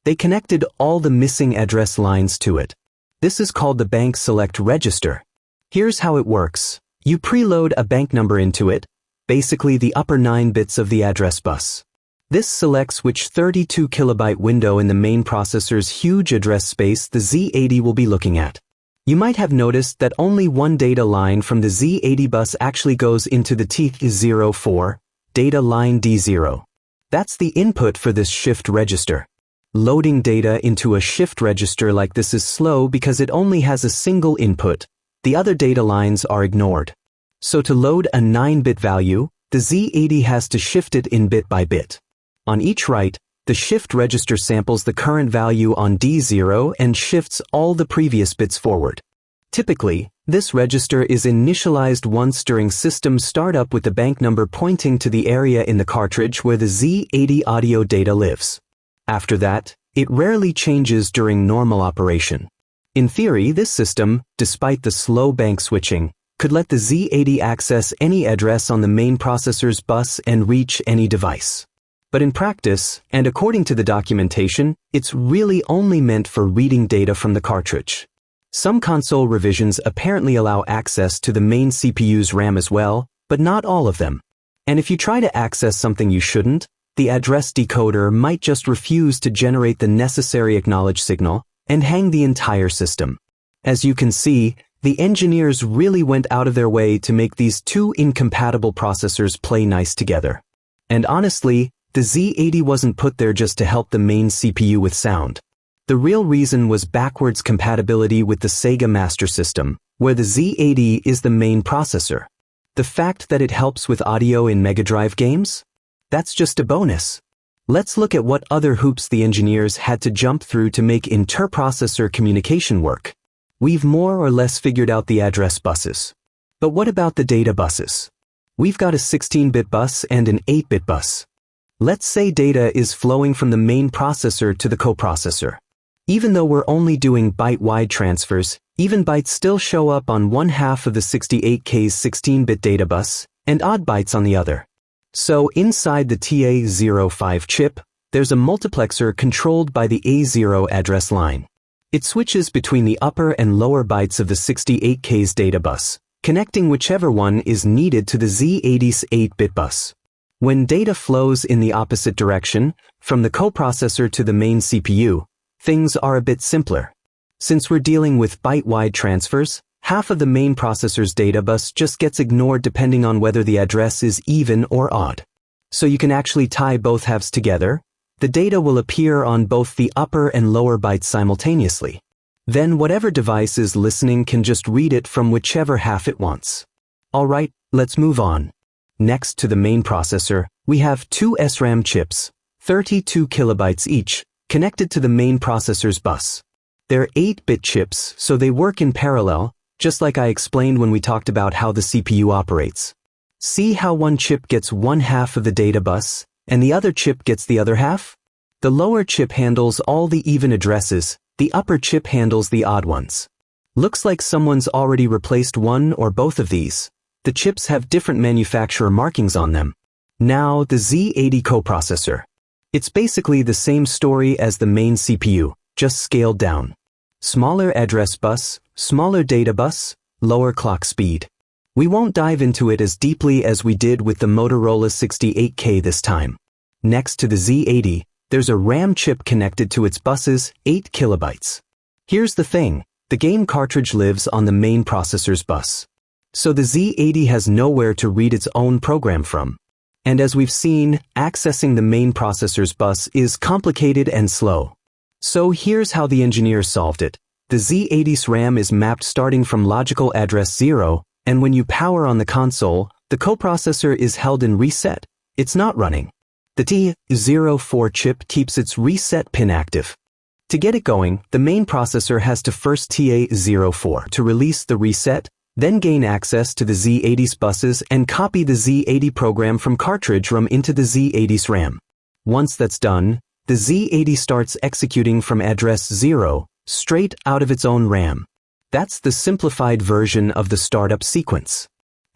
They connected all the missing address lines to it. This is called the bank select register. Here's how it works. You preload a bank number into it, basically the upper 9 bits of the address bus. This selects which 32 kilobyte window in the main processor's huge address space the Z80 will be looking at. You might have noticed that only one data line from the Z80 bus actually goes into the T04, data line D0. That's the input for this shift register. Loading data into a shift register like this is slow because it only has a single input. The other data lines are ignored. So to load a 9-bit value, the Z80 has to shift it in bit by bit. On each write, the shift register samples the current value on D0 and shifts all the previous bits forward. Typically, this register is initialized once during system startup with the bank number pointing to the area in the cartridge where the Z80 audio data lives. After that, it rarely changes during normal operation. In theory, this system, despite the slow bank switching, could let the Z80 access any address on the main processor's bus and reach any device. But in practice, and according to the documentation, it's really only meant for reading data from the cartridge. Some console revisions apparently allow access to the main CPU's RAM as well, but not all of them. And if you try to access something you shouldn't, the address decoder might just refuse to generate the necessary acknowledge signal and hang the entire system. As you can see, the engineers really went out of their way to make these two incompatible processors play nice together. And honestly, the Z80 wasn't put there just to help the main CPU with sound. The real reason was backwards compatibility with the Sega Master System, where the Z80 is the main processor. The fact that it helps with audio in Mega Drive games? That's just a bonus. Let's look at what other hoops the engineers had to jump through to make inter-processor communication work. We've more or less figured out the address buses. But what about the data buses? We've got a 16-bit bus and an 8-bit bus. Let's say data is flowing from the main processor to the coprocessor. Even though we're only doing byte-wide transfers, even bytes still show up on one half of the 68K's 16-bit data bus, and odd bytes on the other. So inside the TA05 chip, there's a multiplexer controlled by the A0 address line. It switches between the upper and lower bytes of the 68K's data bus, connecting whichever one is needed to the Z80's 8-bit bus. When data flows in the opposite direction, from the coprocessor to the main CPU, things are a bit simpler. Since we're dealing with byte-wide transfers, half of the main processor's data bus just gets ignored depending on whether the address is even or odd. So you can actually tie both halves together. The data will appear on both the upper and lower bytes simultaneously. Then whatever device is listening can just read it from whichever half it wants. Alright, let's move on. Next to the main processor, we have two SRAM chips, 32 kilobytes each, connected to the main processor's bus. They're 8-bit chips, so they work in parallel, just like I explained when we talked about how the CPU operates. See how one chip gets one half of the data bus, and the other chip gets the other half? The lower chip handles all the even addresses, the upper chip handles the odd ones. Looks like someone's already replaced one or both of these. The chips have different manufacturer markings on them. Now, the Z80 coprocessor. It's basically the same story as the main CPU, just scaled down. Smaller address bus, smaller data bus, lower clock speed. We won't dive into it as deeply as we did with the Motorola 68K this time. Next to the Z80, there's a RAM chip connected to its bus's 8 kilobytes. Here's the thing, the game cartridge lives on the main processor's bus. So the Z80 has nowhere to read its own program from. And as we've seen, accessing the main processor's bus is complicated and slow. So here's how the engineers solved it. The Z80's RAM is mapped starting from logical address 0, and when you power on the console, the coprocessor is held in reset. It's not running. The T04 chip keeps its reset pin active. To get it going, the main processor has to first TA04 to release the reset, then gain access to the Z80's buses and copy the Z80 program from cartridge ROM into the Z80's RAM. Once that's done, the Z80 starts executing from address 0, straight out of its own RAM. That's the simplified version of the startup sequence.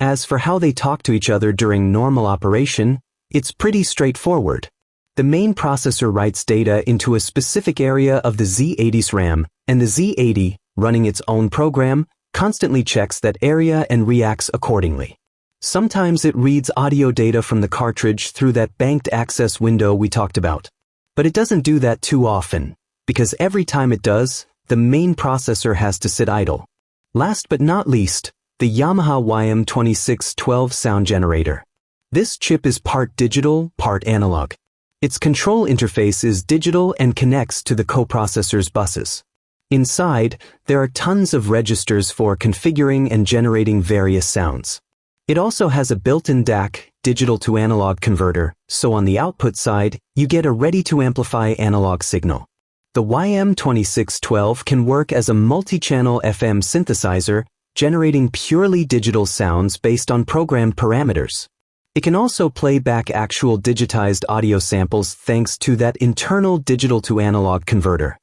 As for how they talk to each other during normal operation, it's pretty straightforward. The main processor writes data into a specific area of the Z80's RAM, and the Z80, running its own program, constantly checks that area and reacts accordingly. Sometimes it reads audio data from the cartridge through that banked access window we talked about. But it doesn't do that too often, because every time it does, the main processor has to sit idle. Last but not least, the Yamaha YM2612 sound generator. This chip is part digital, part analog. Its control interface is digital and connects to the coprocessor's buses. Inside, there are tons of registers for configuring and generating various sounds. It also has a built-in DAC, digital to analog converter, so on the output side, you get a ready-to-amplify analog signal. The YM2612 can work as a multi-channel FM synthesizer, generating purely digital sounds based on programmed parameters. It can also play back actual digitized audio samples thanks to that internal digital-to-analog converter.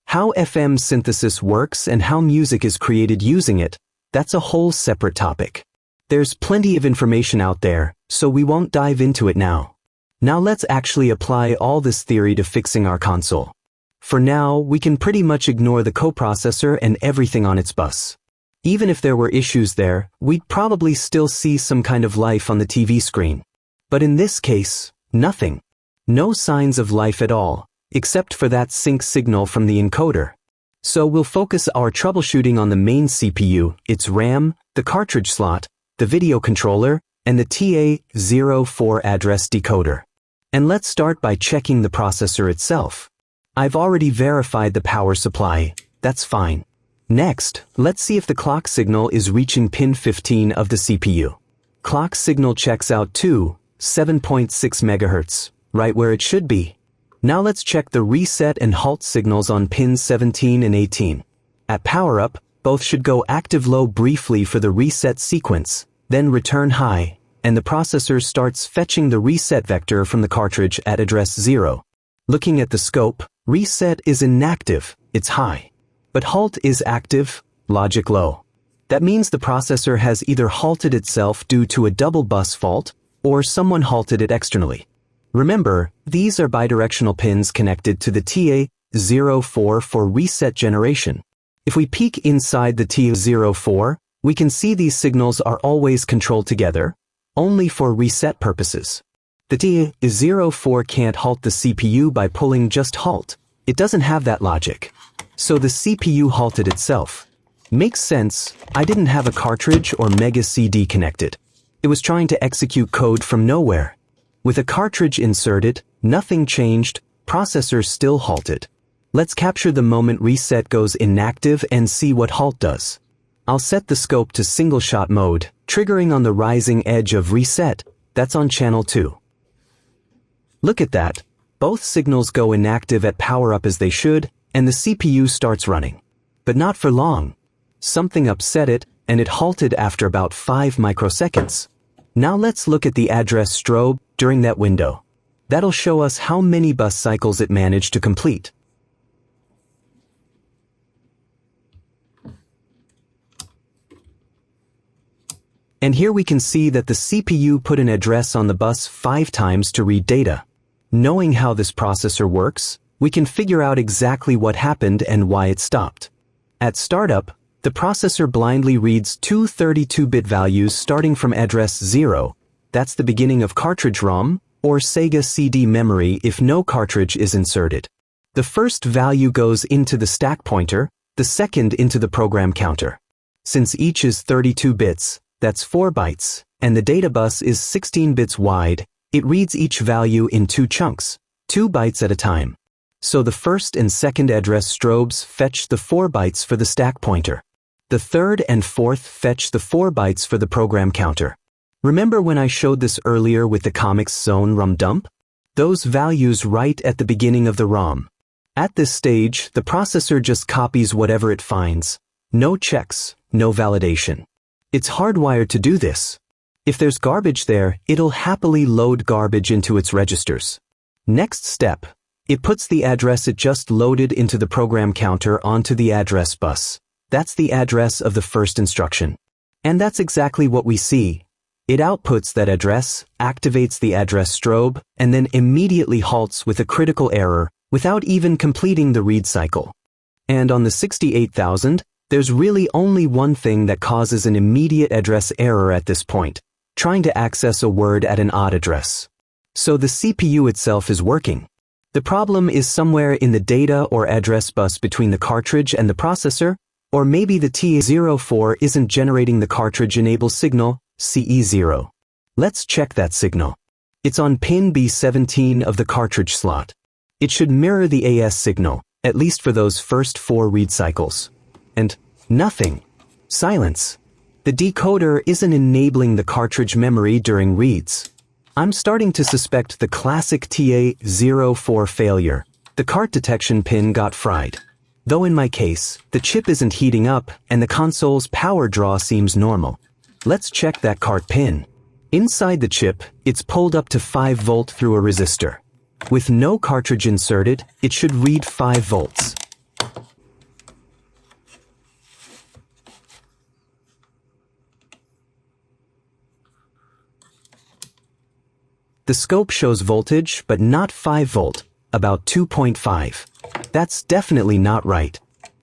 How FM synthesis works and how music is created using it, that's a whole separate topic. There's plenty of information out there, so we won't dive into it now. Now let's actually apply all this theory to fixing our console. For now, we can pretty much ignore the coprocessor and everything on its bus. Even if there were issues there, we'd probably still see some kind of life on the TV screen. But in this case, nothing. No signs of life at all, except for that sync signal from the encoder. So we'll focus our troubleshooting on the main CPU, its RAM, the cartridge slot, the video controller, and the TA04 address decoder. And let's start by checking the processor itself. I've already verified the power supply. That's fine. Next, let's see if the clock signal is reaching pin 15 of the CPU. Clock signal checks out to 7.6 MHz, right where it should be. Now let's check the reset and halt signals on pins 17 and 18. At power up, both should go active low briefly for the reset sequence, then return high, and the processor starts fetching the reset vector from the cartridge at address 0. Looking at the scope, reset is inactive, it's high. But halt is active, logic low. That means the processor has either halted itself due to a double bus fault, or someone halted it externally. Remember, these are bidirectional pins connected to the TA04 for reset generation. If we peek inside the TA04, we can see these signals are always controlled together, only for reset purposes. The TA04 can't halt the CPU by pulling just halt. It doesn't have that logic. So the CPU halted itself. Makes sense, I didn't have a cartridge or Mega CD connected. It was trying to execute code from nowhere. With a cartridge inserted, nothing changed, processor still halted. Let's capture the moment reset goes inactive and see what halt does. I'll set the scope to single shot mode, triggering on the rising edge of reset. That's on channel 2. Look at that. Both signals go inactive at power up as they should, and the CPU starts running. But not for long. Something upset it, and it halted after about 5 microseconds. Now let's look at the address strobe during that window. That'll show us how many bus cycles it managed to complete. And here we can see that the CPU put an address on the bus 5 times to read data. Knowing how this processor works, we can figure out exactly what happened and why it stopped. At startup, the processor blindly reads two 32-bit values starting from address 0. That's the beginning of cartridge ROM, or Sega CD memory if no cartridge is inserted. The first value goes into the stack pointer, the second into the program counter. Since each is 32 bits, that's 4 bytes, and the data bus is 16 bits wide, it reads each value in 2 chunks, 2 bytes at a time. So the first and second address strobes fetch the 4 bytes for the stack pointer. The third and fourth fetch the 4 bytes for the program counter. Remember when I showed this earlier with the Comics Zone ROM dump? Those values right at the beginning of the ROM. At this stage, the processor just copies whatever it finds. No checks, no validation. It's hardwired to do this. If there's garbage there, it'll happily load garbage into its registers. Next step, it puts the address it just loaded into the program counter onto the address bus. That's the address of the first instruction. And that's exactly what we see. It outputs that address, activates the address strobe, and then immediately halts with a critical error without even completing the read cycle. And on the 68,000, there's really only one thing that causes an immediate address error at this point, trying to access a word at an odd address. So the CPU itself is working. The problem is somewhere in the data or address bus between the cartridge and the processor, or maybe the TA04 isn't generating the cartridge enable signal, CE0. Let's check that signal. It's on pin B17 of the cartridge slot. It should mirror the AS signal, at least for those first 4 read cycles. And nothing. Silence. The decoder isn't enabling the cartridge memory during reads. I'm starting to suspect the classic TA04 failure. The cart detection pin got fried. Though in my case, the chip isn't heating up and the console's power draw seems normal. Let's check that cart pin. Inside the chip, it's pulled up to 5 volt through a resistor. With no cartridge inserted, it should read 5 volts. The scope shows voltage, but not 5 volt, about 2.5. That's definitely not right.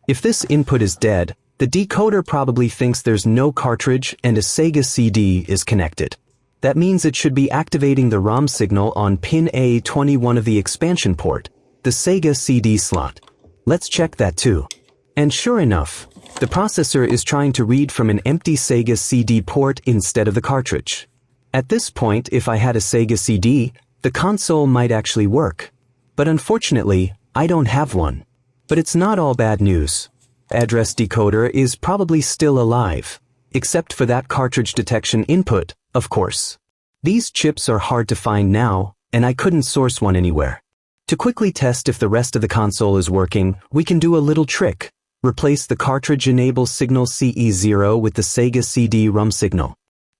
If this input is dead, the decoder probably thinks there's no cartridge and a Sega CD is connected. That means it should be activating the ROM signal on pin A21 of the expansion port, the Sega CD slot. Let's check that too. And sure enough, the processor is trying to read from an empty Sega CD port instead of the cartridge. At this point, if I had a Sega CD, the console might actually work. But unfortunately, I don't have one. But it's not all bad news. Address decoder is probably still alive, except for that cartridge detection input, of course. These chips are hard to find now, and I couldn't source one anywhere. To quickly test if the rest of the console is working, we can do a little trick. Replace the cartridge enable signal CE0 with the Sega CD ROM signal.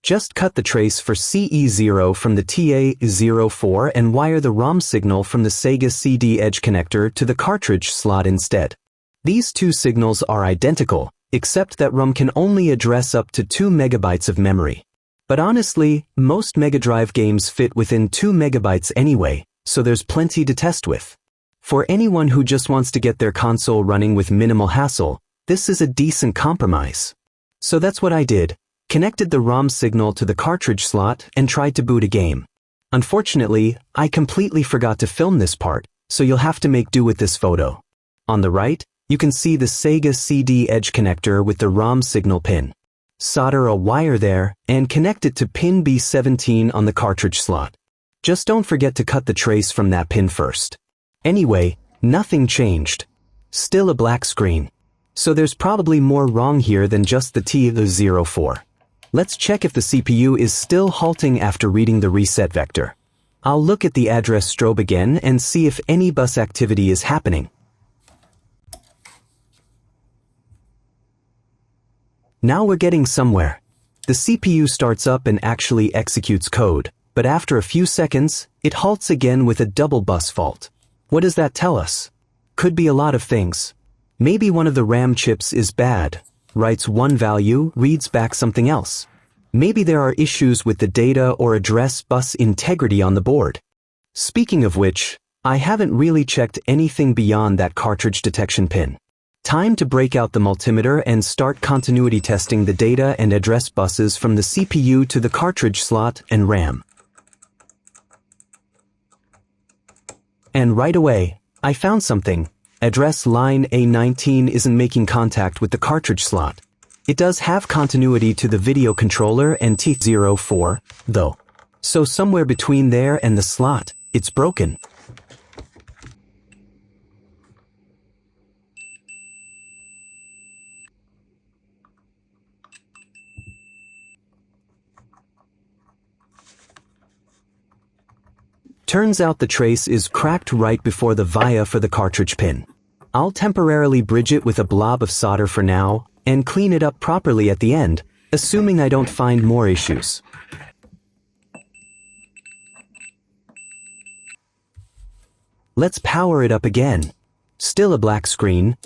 Just cut the trace for CE0 from the TA04 and wire the ROM signal from the Sega CD edge connector to the cartridge slot instead. These two signals are identical, except that ROM can only address up to 2 megabytes of memory. But honestly, most Mega Drive games fit within 2 megabytes anyway, so there's plenty to test with. For anyone who just wants to get their console running with minimal hassle, this is a decent compromise. So that's what I did. Connected the ROM signal to the cartridge slot and tried to boot a game. Unfortunately, I completely forgot to film this part, so you'll have to make do with this photo. On the right, you can see the Sega CD edge connector with the ROM signal pin. Solder a wire there and connect it to pin B17 on the cartridge slot. Just don't forget to cut the trace from that pin first. Anyway, nothing changed. Still a black screen. So there's probably more wrong here than just the T04. Let's check if the CPU is still halting after reading the reset vector. I'll look at the address strobe again and see if any bus activity is happening. Now we're getting somewhere. The CPU starts up and actually executes code, but after a few seconds, it halts again with a double bus fault. What does that tell us? Could be a lot of things. Maybe one of the RAM chips is bad. Writes one value, reads back something else. Maybe there are issues with the data or address bus integrity on the board. Speaking of which, I haven't really checked anything beyond that cartridge detection pin. Time to break out the multimeter and start continuity testing the data and address buses from the CPU to the cartridge slot and RAM. And right away, I found something. Address line A19 isn't making contact with the cartridge slot. It does have continuity to the video controller and T04, though. So somewhere between there and the slot, it's broken. Turns out the trace is cracked right before the via for the cartridge pin. I'll temporarily bridge it with a blob of solder for now and clean it up properly at the end, assuming I don't find more issues. Let's power it up again. Still a black screen.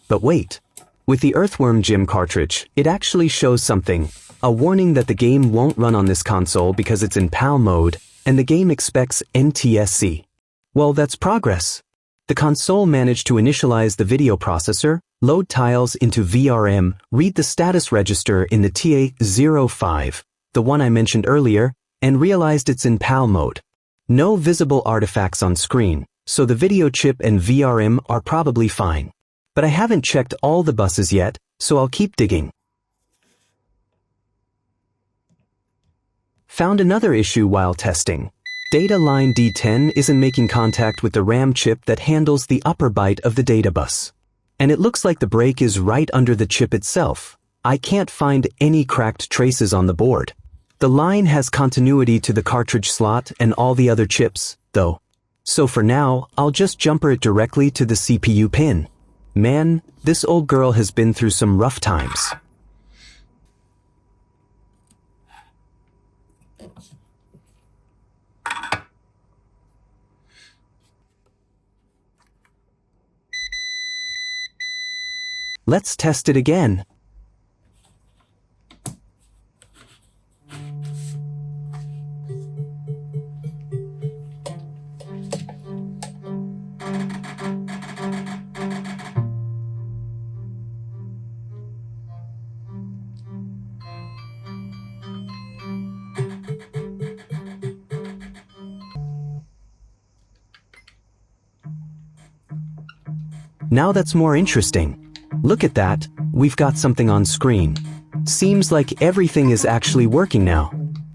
But wait, with the Earthworm Jim cartridge, it actually shows something, a warning that the game won't run on this console because it's in PAL mode, and the game expects NTSC. Well, that's progress. The console managed to initialize the video processor, load tiles into VRM, read the status register in the TA05, the one I mentioned earlier, and realized it's in PAL mode. No visible artifacts on screen, so the video chip and VRM are probably fine. But I haven't checked all the buses yet, so I'll keep digging. Found another issue while testing. Data line D10 isn't making contact with the RAM chip that handles the upper byte of the data bus. And it looks like the break is right under the chip itself. I can't find any cracked traces on the board. The line has continuity to the cartridge slot and all the other chips, though. So for now, I'll just jumper it directly to the CPU pin. Man, this old girl has been through some rough times. Let's test it again. Now that's more interesting. Look at that, we've got something on screen. Seems like everything is actually working now.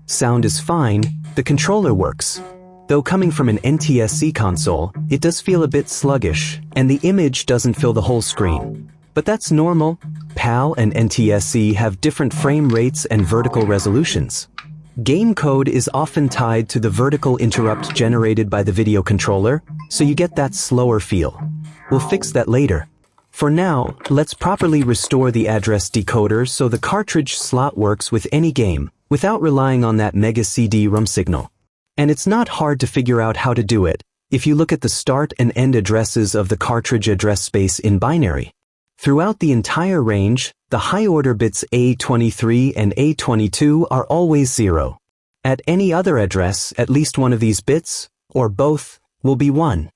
Sound is fine, the controller works. Though coming from an NTSC console, it does feel a bit sluggish, and the image doesn't fill the whole screen. But that's normal. PAL and NTSC have different frame rates and vertical resolutions. Game code is often tied to the vertical interrupt generated by the video controller, so you get that slower feel. We'll fix that later. For now, let's properly restore the address decoder so the cartridge slot works with any game, without relying on that mega CD-ROM signal. And it's not hard to figure out how to do it, if you look at the start and end addresses of the cartridge address space in binary. Throughout the entire range, the high-order bits A23 and A22 are always 0. At any other address, at least one of these bits, or both, will be 1.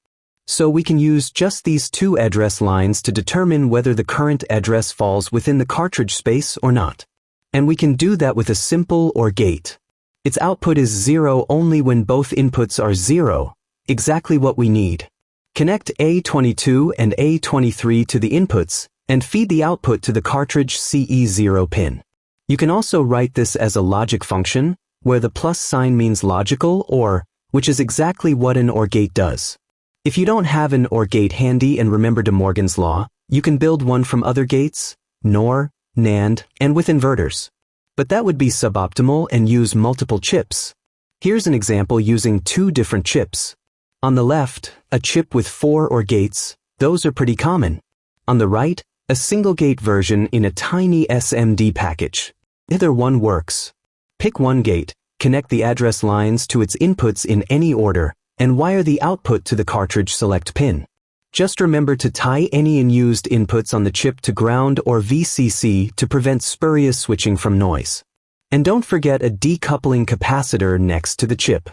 So we can use just these two address lines to determine whether the current address falls within the cartridge space or not. And we can do that with a simple OR gate. Its output is 0 only when both inputs are 0, exactly what we need. Connect A22 and A23 to the inputs, and feed the output to the cartridge CE0 pin. You can also write this as a logic function, where the plus sign means logical OR, which is exactly what an OR gate does. If you don't have an OR gate handy and remember De Morgan's law, you can build one from other gates, NOR, NAND, and with inverters. But that would be suboptimal and use multiple chips. Here's an example using 2 different chips. On the left, a chip with 4 OR gates, those are pretty common. On the right, a single gate version in a tiny SMD package. Either one works. Pick one gate, connect the address lines to its inputs in any order, and wire the output to the cartridge select pin. Just remember to tie any unused inputs on the chip to ground or VCC to prevent spurious switching from noise. And don't forget a decoupling capacitor next to the chip.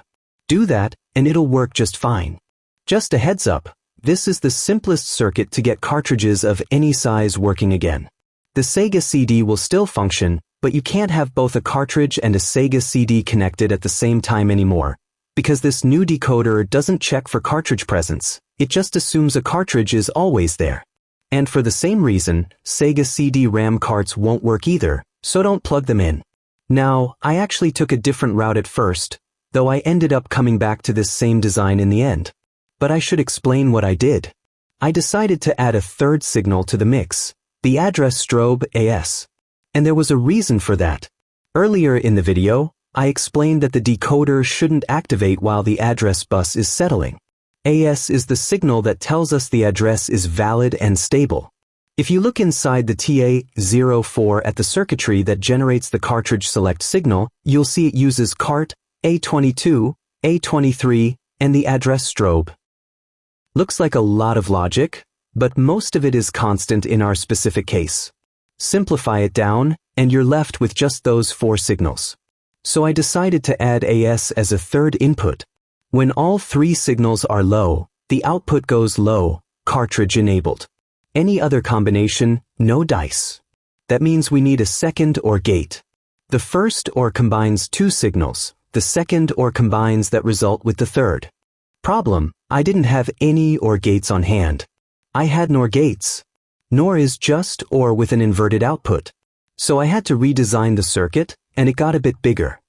Do that, and it'll work just fine. Just a heads up, this is the simplest circuit to get cartridges of any size working again. The Sega CD will still function, but you can't have both a cartridge and a Sega CD connected at the same time anymore, because this new decoder doesn't check for cartridge presence, it just assumes a cartridge is always there. And for the same reason, Sega CD-RAM carts won't work either, so don't plug them in. Now, I actually took a different route at first, though I ended up coming back to this same design in the end. But I should explain what I did. I decided to add a third signal to the mix, the address strobe AS. And there was a reason for that. Earlier in the video, I explained that the decoder shouldn't activate while the address bus is settling. AS is the signal that tells us the address is valid and stable. If you look inside the TA04 at the circuitry that generates the cartridge select signal, you'll see it uses cart, A22, A23, and the address strobe. Looks like a lot of logic, but most of it is constant in our specific case. Simplify it down, and you're left with just those 4 signals. So I decided to add AS as a third input. When all 3 signals are low, the output goes low, cartridge enabled. Any other combination, no dice. That means we need a second OR gate. The first OR combines 2 signals, the second OR combines that result with the third. Problem, I didn't have any OR gates on hand. I had NOR gates. NOR is just OR with an inverted output. So I had to redesign the circuit, and it got a bit bigger.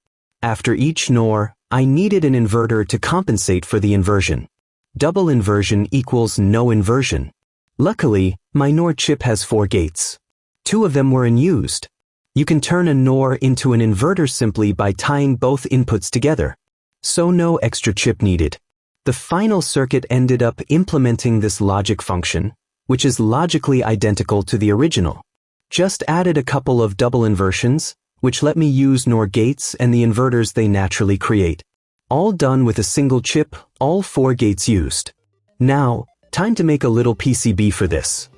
After each NOR, I needed an inverter to compensate for the inversion. Double inversion equals no inversion. Luckily, my NOR chip has 4 gates. 2 of them were unused. You can turn a NOR into an inverter simply by tying both inputs together. So no extra chip needed. The final circuit ended up implementing this logic function, which is logically identical to the original. Just added a couple of double inversions, which let me use NOR gates and the inverters they naturally create. All done with a single chip, all 4 gates used. Now, time to make a little PCB for this.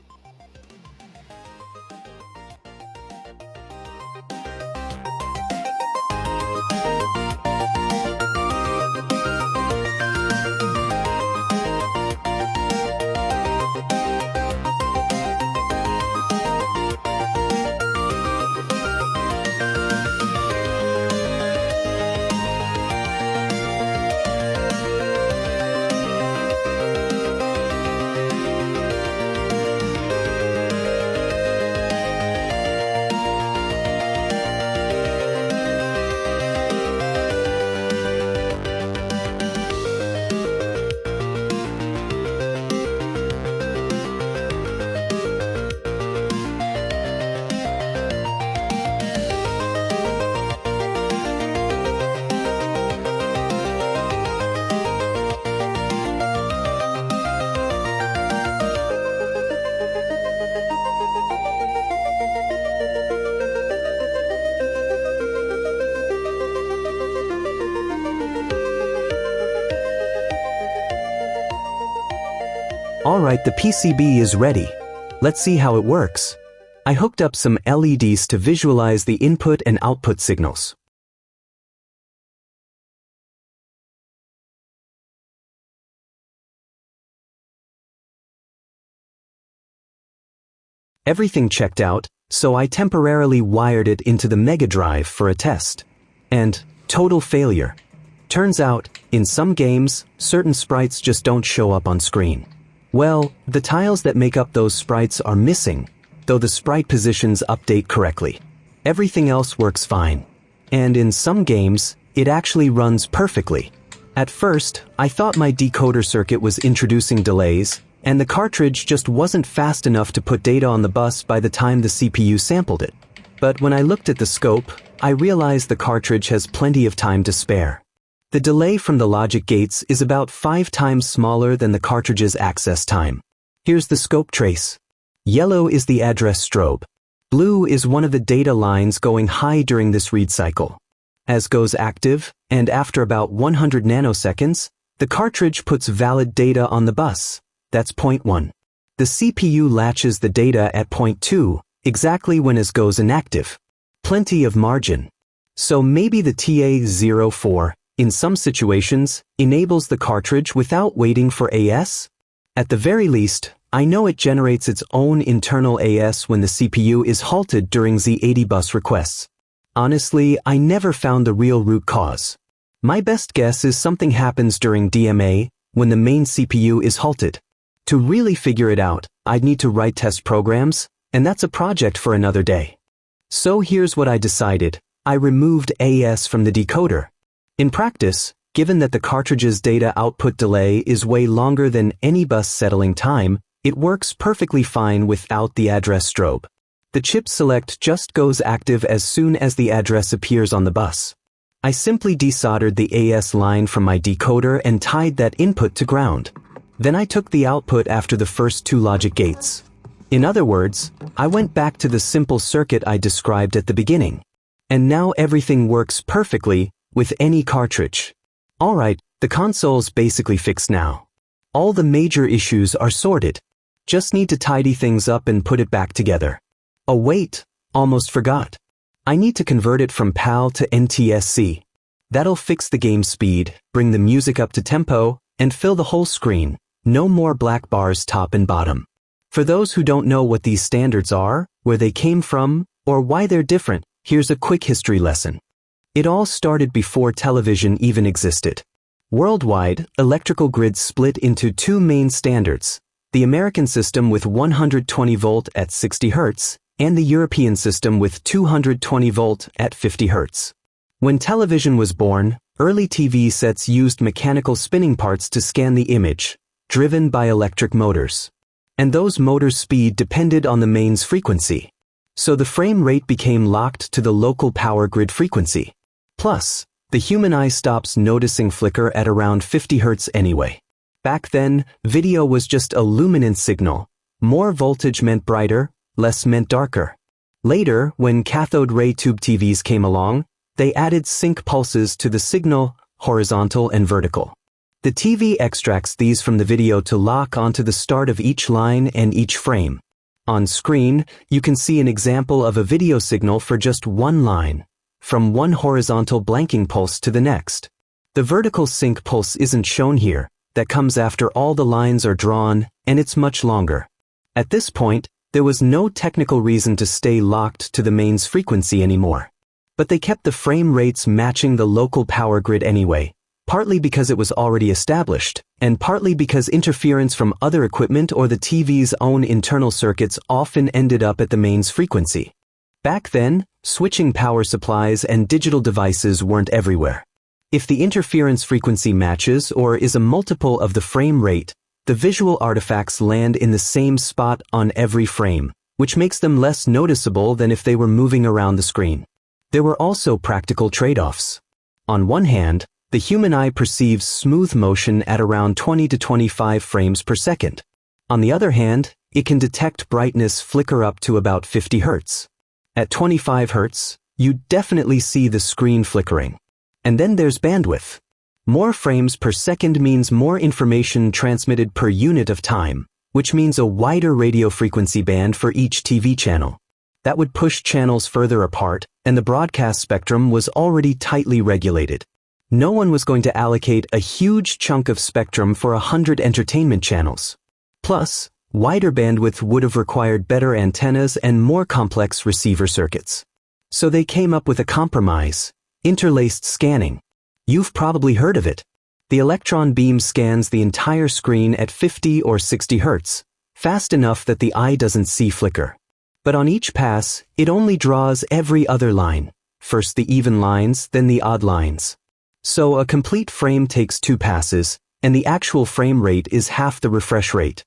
Alright, the PCB is ready. Let's see how it works. I hooked up some LEDs to visualize the input and output signals. Everything checked out, so I temporarily wired it into the Mega Drive for a test. And total failure. Turns out, in some games, certain sprites just don't show up on screen. Well, the tiles that make up those sprites are missing, though the sprite positions update correctly. Everything else works fine. And in some games, it actually runs perfectly. At first, I thought my decoder circuit was introducing delays, and the cartridge just wasn't fast enough to put data on the bus by the time the CPU sampled it. But when I looked at the scope, I realized the cartridge has plenty of time to spare. The delay from the logic gates is about 5 times smaller than the cartridge's access time. Here's the scope trace. Yellow is the address strobe. Blue is one of the data lines going high during this read cycle. As goes active, and after about 100 nanoseconds, the cartridge puts valid data on the bus. That's point 1. The CPU latches the data at point 2, exactly when as goes inactive. Plenty of margin. So maybe the TA04, in some situations, enables the cartridge without waiting for AS? At the very least, I know it generates its own internal AS when the CPU is halted during Z80 bus requests. Honestly, I never found the real root cause. My best guess is something happens during DMA, when the main CPU is halted. To really figure it out, I'd need to write test programs, and that's a project for another day. So here's what I decided. I removed AS from the decoder. In practice, given that the cartridge's data output delay is way longer than any bus settling time, it works perfectly fine without the address strobe. The chip select just goes active as soon as the address appears on the bus. I simply desoldered the AS line from my decoder and tied that input to ground. Then I took the output after the first 2 logic gates. In other words, I went back to the simple circuit I described at the beginning. And now everything works perfectly with any cartridge. Alright, the console's basically fixed now. All the major issues are sorted. Just need to tidy things up and put it back together. Oh wait, almost forgot. I need to convert it from PAL to NTSC. That'll fix the game speed, bring the music up to tempo, and fill the whole screen. No more black bars top and bottom. For those who don't know what these standards are, where they came from, or why they're different, here's a quick history lesson. It all started before television even existed. Worldwide, electrical grids split into 2 main standards, the American system with 120 volt at 60 Hz, and the European system with 220 volt at 50 Hz. When television was born, early TV sets used mechanical spinning parts to scan the image, driven by electric motors. And those motors' speed depended on the mains frequency. So the frame rate became locked to the local power grid frequency. Plus, the human eye stops noticing flicker at around 50 Hz anyway. Back then, video was just a luminance signal. More voltage meant brighter, less meant darker. Later, when cathode ray tube TVs came along, they added sync pulses to the signal, horizontal and vertical. The TV extracts these from the video to lock onto the start of each line and each frame. On screen, you can see an example of a video signal for just one line, from one horizontal blanking pulse to the next. The vertical sync pulse isn't shown here, that comes after all the lines are drawn, and it's much longer. At this point, there was no technical reason to stay locked to the mains frequency anymore. But they kept the frame rates matching the local power grid anyway, partly because it was already established, and partly because interference from other equipment or the TV's own internal circuits often ended up at the mains frequency. Back then, switching power supplies and digital devices weren't everywhere. If the interference frequency matches or is a multiple of the frame rate, the visual artifacts land in the same spot on every frame, which makes them less noticeable than if they were moving around the screen. There were also practical trade-offs. On one hand, the human eye perceives smooth motion at around 20 to 25 frames per second. On the other hand, it can detect brightness flicker up to about 50 Hz. At 25 Hz, you definitely see the screen flickering. And then there's bandwidth. More frames per second means more information transmitted per unit of time, which means a wider radio frequency band for each TV channel. That would push channels further apart, and the broadcast spectrum was already tightly regulated. No one was going to allocate a huge chunk of spectrum for 100 entertainment channels. Plus, wider bandwidth would have required better antennas and more complex receiver circuits. So they came up with a compromise: interlaced scanning. You've probably heard of it. The electron beam scans the entire screen at 50 or 60 Hz, fast enough that the eye doesn't see flicker. But on each pass, it only draws every other line, first the even lines, then the odd lines. So a complete frame takes 2 passes, and the actual frame rate is half the refresh rate.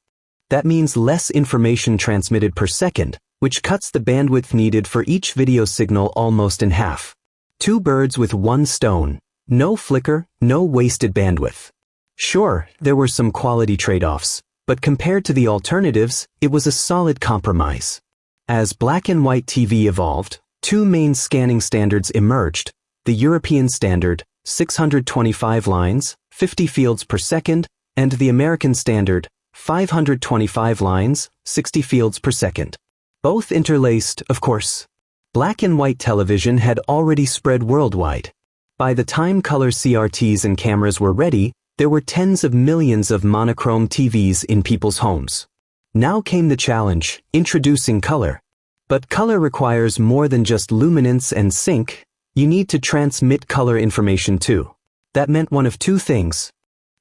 That means less information transmitted per second, which cuts the bandwidth needed for each video signal almost in half. 2 birds with 1 stone. No flicker, no wasted bandwidth. Sure, there were some quality trade-offs, but compared to the alternatives, it was a solid compromise. As black and white TV evolved, 2 main scanning standards emerged: the European standard, 625 lines, 50 fields per second, and the American standard, 525 lines, 60 fields per second. Both interlaced, of course. Black and white television had already spread worldwide. By the time color CRTs and cameras were ready, there were tens of millions of monochrome TVs in people's homes. Now came the challenge: introducing color. But color requires more than just luminance and sync. You need to transmit color information too. That meant one of 2 things: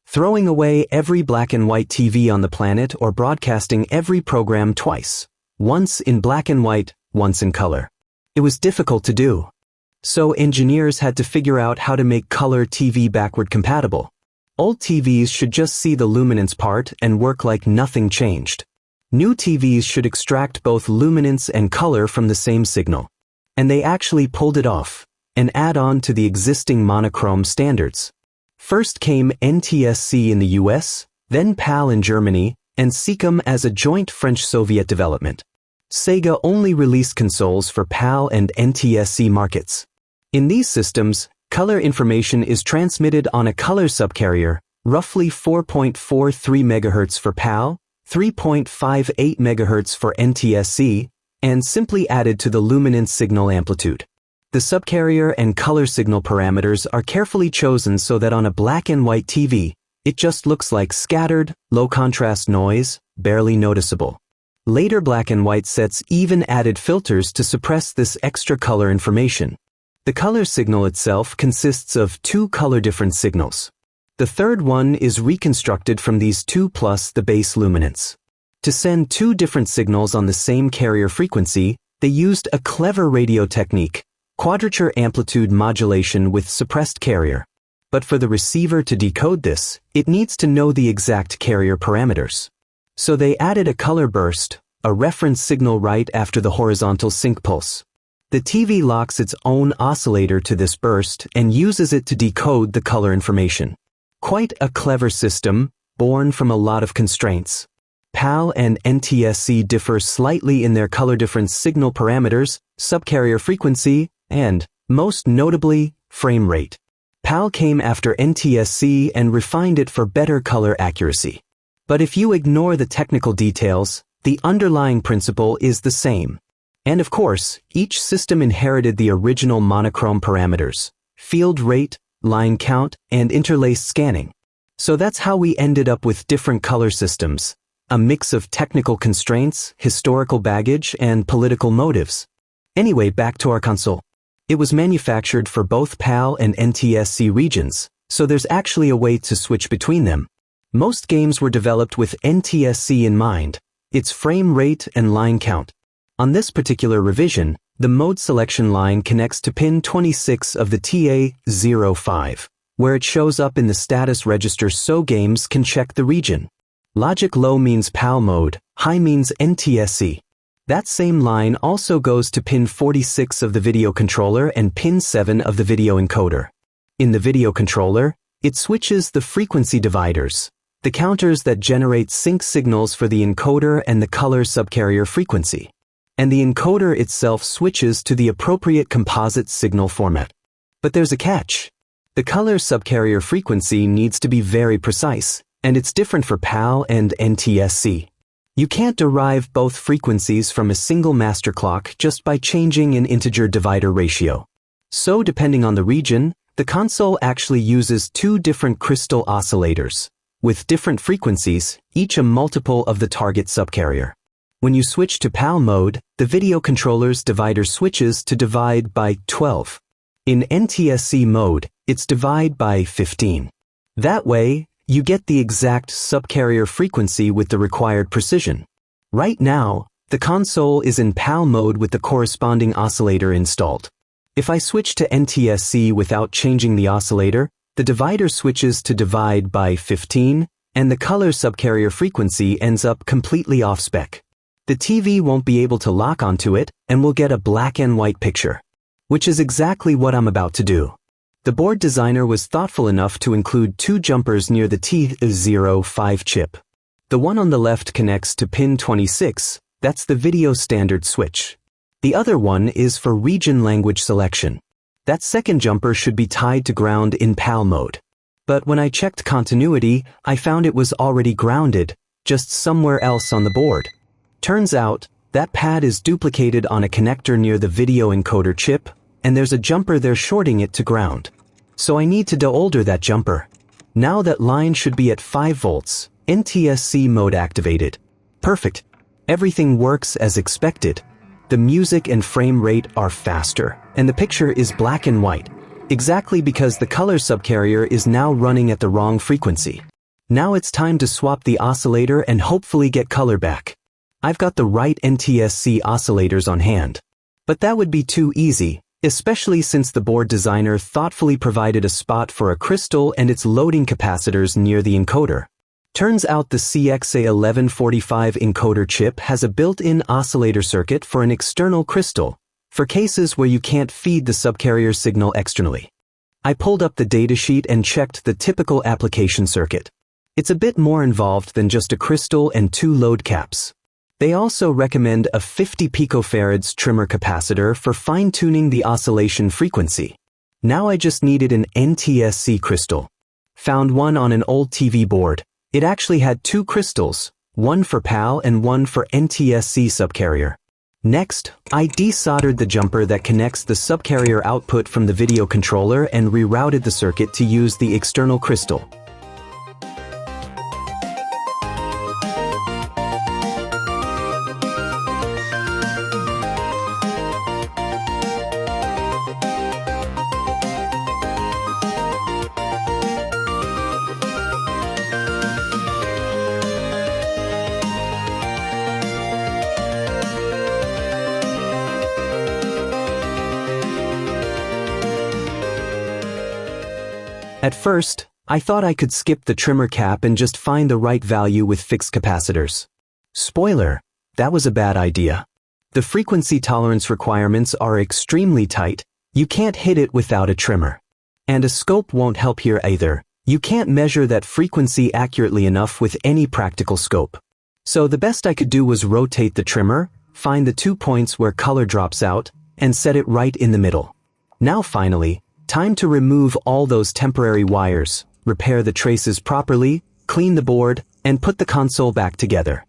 throwing away every black and white TV on the planet, or broadcasting every program twice, once in black and white, once in color. It was difficult to do. So engineers had to figure out how to make color TV backward compatible. Old TVs should just see the luminance part and work like nothing changed. New TVs should extract both luminance and color from the same signal. And they actually pulled it off, an add-on to the existing monochrome standards. First came NTSC in the US, then PAL in Germany, and Seagam as a joint French-Soviet development. Sega only released consoles for PAL and NTSC markets. In these systems, color information is transmitted on a color subcarrier, roughly 4.43 MHz for PAL, 3.58 MHz for NTSC, and simply added to the luminance signal amplitude. The subcarrier and color signal parameters are carefully chosen so that on a black and white TV, it just looks like scattered, low-contrast noise, barely noticeable. Later black and white sets even added filters to suppress this extra color information. The color signal itself consists of 2 color difference signals. The third one is reconstructed from these 2 plus the base luminance. To send 2 different signals on the same carrier frequency, they used a clever radio technique: quadrature amplitude modulation with suppressed carrier. But for the receiver to decode this, it needs to know the exact carrier parameters. So they added a color burst, a reference signal right after the horizontal sync pulse. The TV locks its own oscillator to this burst and uses it to decode the color information. Quite a clever system, born from a lot of constraints. PAL and NTSC differ slightly in their color difference signal parameters, subcarrier frequency, and, most notably, frame rate. PAL came after NTSC and refined it for better color accuracy. But if you ignore the technical details, the underlying principle is the same. And of course, each system inherited the original monochrome parameters: field rate, line count, and interlaced scanning. So that's how we ended up with different color systems, a mix of technical constraints, historical baggage, and political motives. Anyway, back to our console. It was manufactured for both PAL and NTSC regions, so there's actually a way to switch between them. Most games were developed with NTSC in mind, its frame rate and line count. On this particular revision, the mode selection line connects to pin 26 of the TA05, where it shows up in the status register so games can check the region. Logic low means PAL mode, high means NTSC. That same line also goes to pin 46 of the video controller and pin 7 of the video encoder. In the video controller, it switches the frequency dividers, the counters that generate sync signals for the encoder and the color subcarrier frequency. And the encoder itself switches to the appropriate composite signal format. But there's a catch. The color subcarrier frequency needs to be very precise, and it's different for PAL and NTSC. You can't derive both frequencies from a single master clock just by changing an integer divider ratio. So depending on the region, the console actually uses two different crystal oscillators, with different frequencies, each a multiple of the target subcarrier. When you switch to PAL mode, the video controller's divider switches to divide by 12. In NTSC mode, it's divide by 15. That way, you get the exact subcarrier frequency with the required precision. Right now, the console is in PAL mode with the corresponding oscillator installed. If I switch to NTSC without changing the oscillator, the divider switches to divide by 15, and the color subcarrier frequency ends up completely off-spec. The TV won't be able to lock onto it, and we'll get a black and white picture. Which is exactly what I'm about to do. The board designer was thoughtful enough to include two jumpers near the T05 chip. The one on the left connects to pin 26, that's the video standard switch. The other one is for region language selection. That second jumper should be tied to ground in PAL mode. But when I checked continuity, I found it was already grounded, just somewhere else on the board. Turns out, that pad is duplicated on a connector near the video encoder chip, and there's a jumper there shorting it to ground. So I need to deolder that jumper. Now that line should be at 5 volts, NTSC mode activated. Perfect. Everything works as expected. The music and frame rate are faster, and the picture is black and white, exactly because the color subcarrier is now running at the wrong frequency. Now it's time to swap the oscillator and hopefully get color back. I've got the right NTSC oscillators on hand. But that would be too easy, especially since the board designer thoughtfully provided a spot for a crystal and its loading capacitors near the encoder. Turns out the CXA1145 encoder chip has a built-in oscillator circuit for an external crystal, for cases where you can't feed the subcarrier signal externally. I pulled up the datasheet and checked the typical application circuit. It's a bit more involved than just a crystal and 2 load caps. They also recommend a 50 picofarads trimmer capacitor for fine-tuning the oscillation frequency. Now I just needed an NTSC crystal. Found one on an old TV board. It actually had 2 crystals, one for PAL and one for NTSC subcarrier. Next, I desoldered the jumper that connects the subcarrier output from the video controller and rerouted the circuit to use the external crystal. At first, I thought I could skip the trimmer cap and just find the right value with fixed capacitors. Spoiler, that was a bad idea. The frequency tolerance requirements are extremely tight. You can't hit it without a trimmer. And a scope won't help here either. You can't measure that frequency accurately enough with any practical scope. So the best I could do was rotate the trimmer, find the 2 points where color drops out, and set it right in the middle. Now finally, time to remove all those temporary wires, repair the traces properly, clean the board, and put the console back together.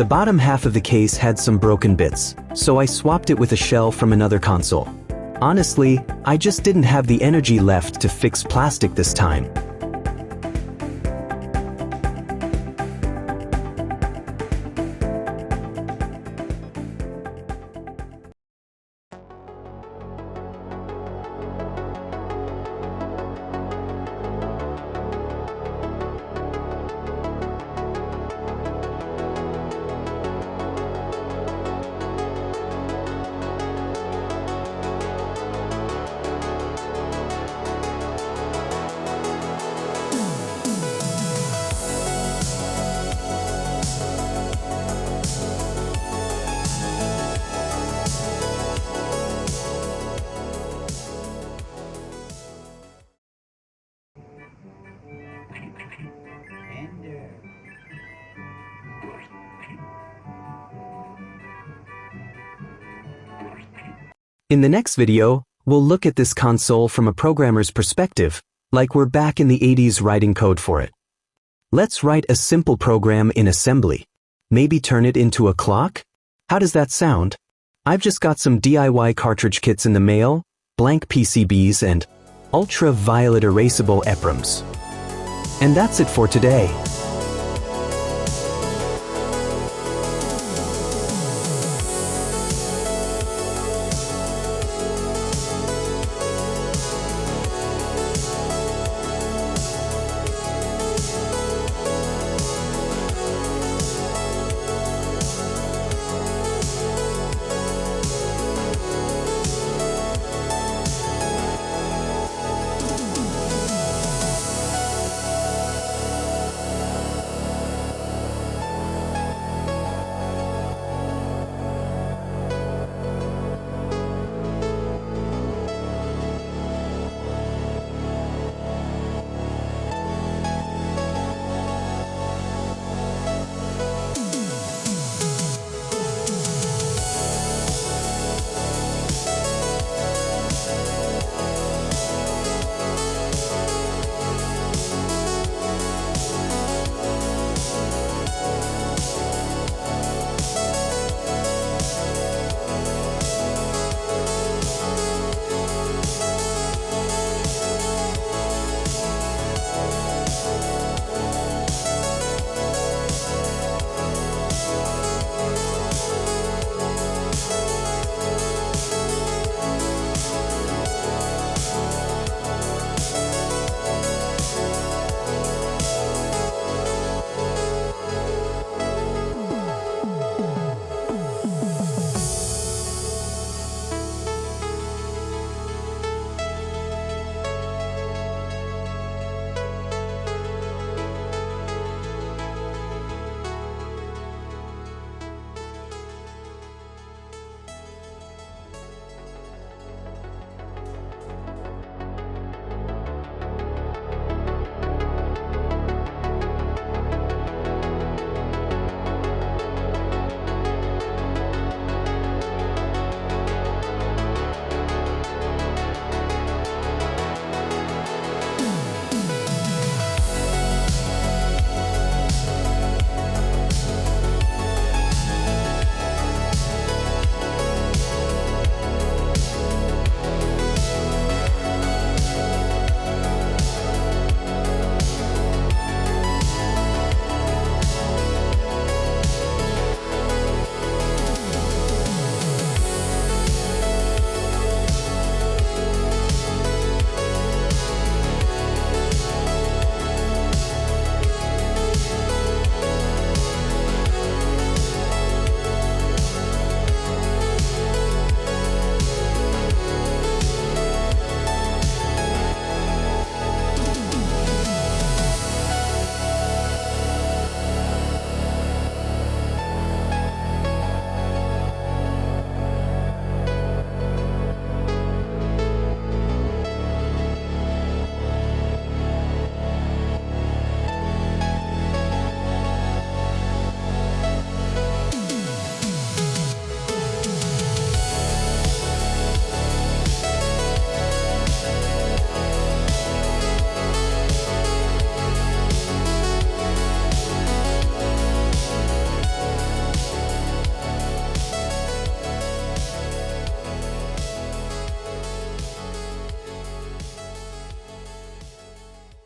The bottom half of the case had some broken bits, so I swapped it with a shell from another console. Honestly, I just didn't have the energy left to fix plastic this time. In the next video, we'll look at this console from a programmer's perspective, like we're back in the 80s writing code for it. Let's write a simple program in assembly. Maybe turn it into a clock? How does that sound? I've just got some DIY cartridge kits in the mail, blank PCBs, and ultraviolet erasable EPROMs. And that's it for today.